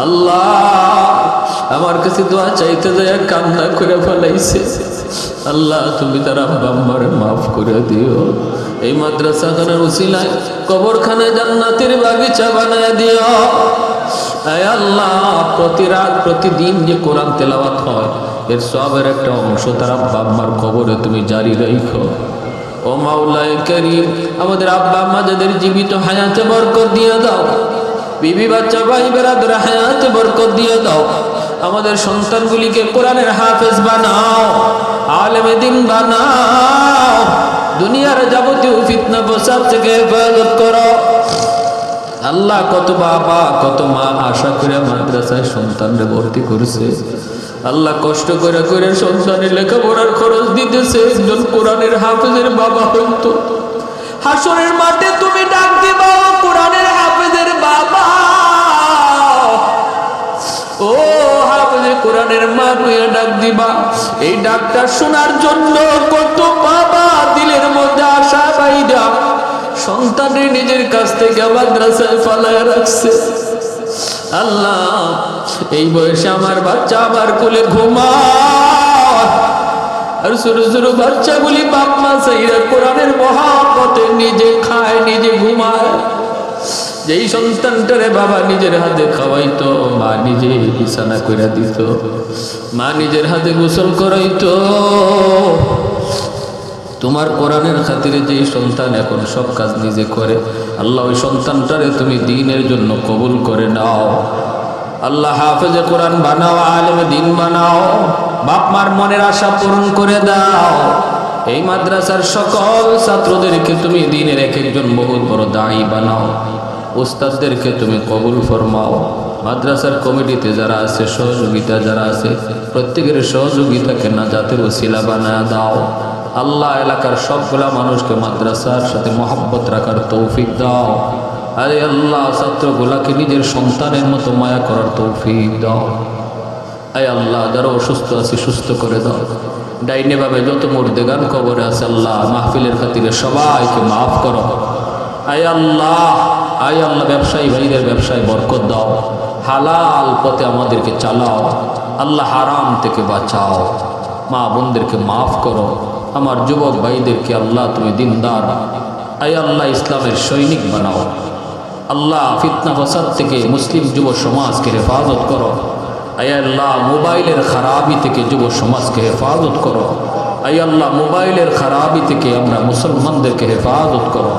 আল্লাহ, আমার কাছে দোয়া চাইতে যায় কান্না করে ফেলাইছে আল্লাহ, তুমি তার আব্বা আম্মারে মাফ করে দিও। এই মাদ্রাসা খানার উসিলায় কবরখানায় জান্নাতের বাগিচা বানায় দিও। আয় আল্লাহ, প্রতি রাত প্রতিদিন যে কোরআন তেলাওয়াত হয়, এর সবের একটা অংশ তার আব্বা আম্মার কবরে তুমি জারি রাখো। ও মাওলায়ে কারীম, আমাদের আব্বা আম্মা যাদের জীবিত হায়াতে বরকত দিয়ে দাও, বিবি বাচ্চা ভাই বেরাদর হায়াতে বরকত দিয়ে দাও। আমাদের সন্তানগুলিকে কোরআনের হাফেজ বানাও, আলেমে দ্বীন বানাও, দুনিয়ার যাবতীয় ফিতনা ফসাদ থেকে হেফাজত করো। আল্লাহ কত বাবা কত মা আশা করে মাদ্রাসায় সন্তানরে ভর্তি করেছে, আল্লাহ কষ্ট করে করে সন্তানের লেখাপড়ার খরচ দিতেছে। একজন কোরআনের হাফেজের বাবা হইতো, হাসরের মাঠে তুমি ডাক দিবা কোরআনের হাফেজের বাবা, ও হাফেজে কোরআনের মা কইয়া ডাক দিবা। এই ডাকটা শোনার জন্য কত বাবা দিলের মধ্যে আশা বাইরা সন্তানের নিজের কাছ থেকে মাদ্রাসায় ফালায় রাখছে। আল্লাহ এই বয়সে আমার বাচ্চা আবার কোলে ঘুমায়, আর ছোট ছোট বাচ্চাগুলি বাপ মা চাইরা কোরআনের মহাব্বতে নিজে খায় নিজে ঘুমায়। যেই সন্তানটারে বাবা নিজের হাতে খাওয়াইতো, মা নিজে বিছানা কইরা দিত, মা নিজের হাতে গোসল করাইতো, তোমার কোরআনের খাতিরে যেই সন্তান এখন সব কাজ নিজে করে, আল্লাহ ওই সন্তানটারে তুমি দ্বীনের জন্য কবুল করে নাও। আল্লাহ হাফেজে কোরআন বানাও, আলেমে দ্বীন বানাও, বাপ মার মনের আশা পূরণ করে দাও। এই মাদ্রাসার সকল ছাত্রদেরকে তুমি দ্বীনের এক একজন বহুত বড় দায়ী বানাও, উস্তাদদেরকে তুমি কবুল ফরমাও। মাদ্রাসার কমিটিতে যারা আছে, সহযোগিতা যারা আছে, প্রত্যেকের সহযোগিতাকে নাজাতের ওসিলা বানায় দাও। আল্লাহ এলাকার সবগুলা মানুষকে মাদ্রাসার সাথে মহব্বত রাখার তৌফিক দাও। আরে আল্লাহ ছাত্রগুলাকে নিজের সন্তানের মতো মায়া করার তৌফিক দাও। আয় আল্লাহ যারা অসুস্থ আছে সুস্থ করে দাও। ডাইনে ভাবে যত মুর্দেগান কবরে আছে আল্লাহ মাহফিলের খাতিরে সবাইকে মাফ করো। আয় আল্লাহ ব্যবসায়ী ভাইদের ব্যবসায় বরকত দাও, হালাল পথে আমাদেরকে চালাও। আল্লাহ হারাম থেকে বাঁচাও, মা বোনদেরকে মাফ করো। আমার যুবক ভাইদেরকে আল্লাহ তুমি দিনদার, আয় আল্লাহ ইসলামের সৈনিক বানাও। আল্লাহ ফিতনা ফাসাদ থেকে মুসলিম যুব সমাজকে হেফাজত করো। আয় আল্লাহ মোবাইলের খারাপি থেকে যুব সমাজকে হেফাজত করো। আয় আল্লাহ মোবাইলের খারাপি থেকে আমরা মুসলমানদেরকে হেফাজত করো।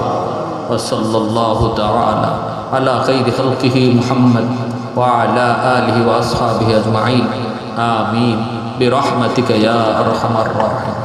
ওয়াসাল্লাল্লাহু তাআলা আলা খাইরি খালকিহি মুহাম্মদ ওয়া আলা আলিহি ওয়া আসহাবিহি আজমাইন। আমিন বিরহমাতিকা ইয়া আরহামার রাহিমিন।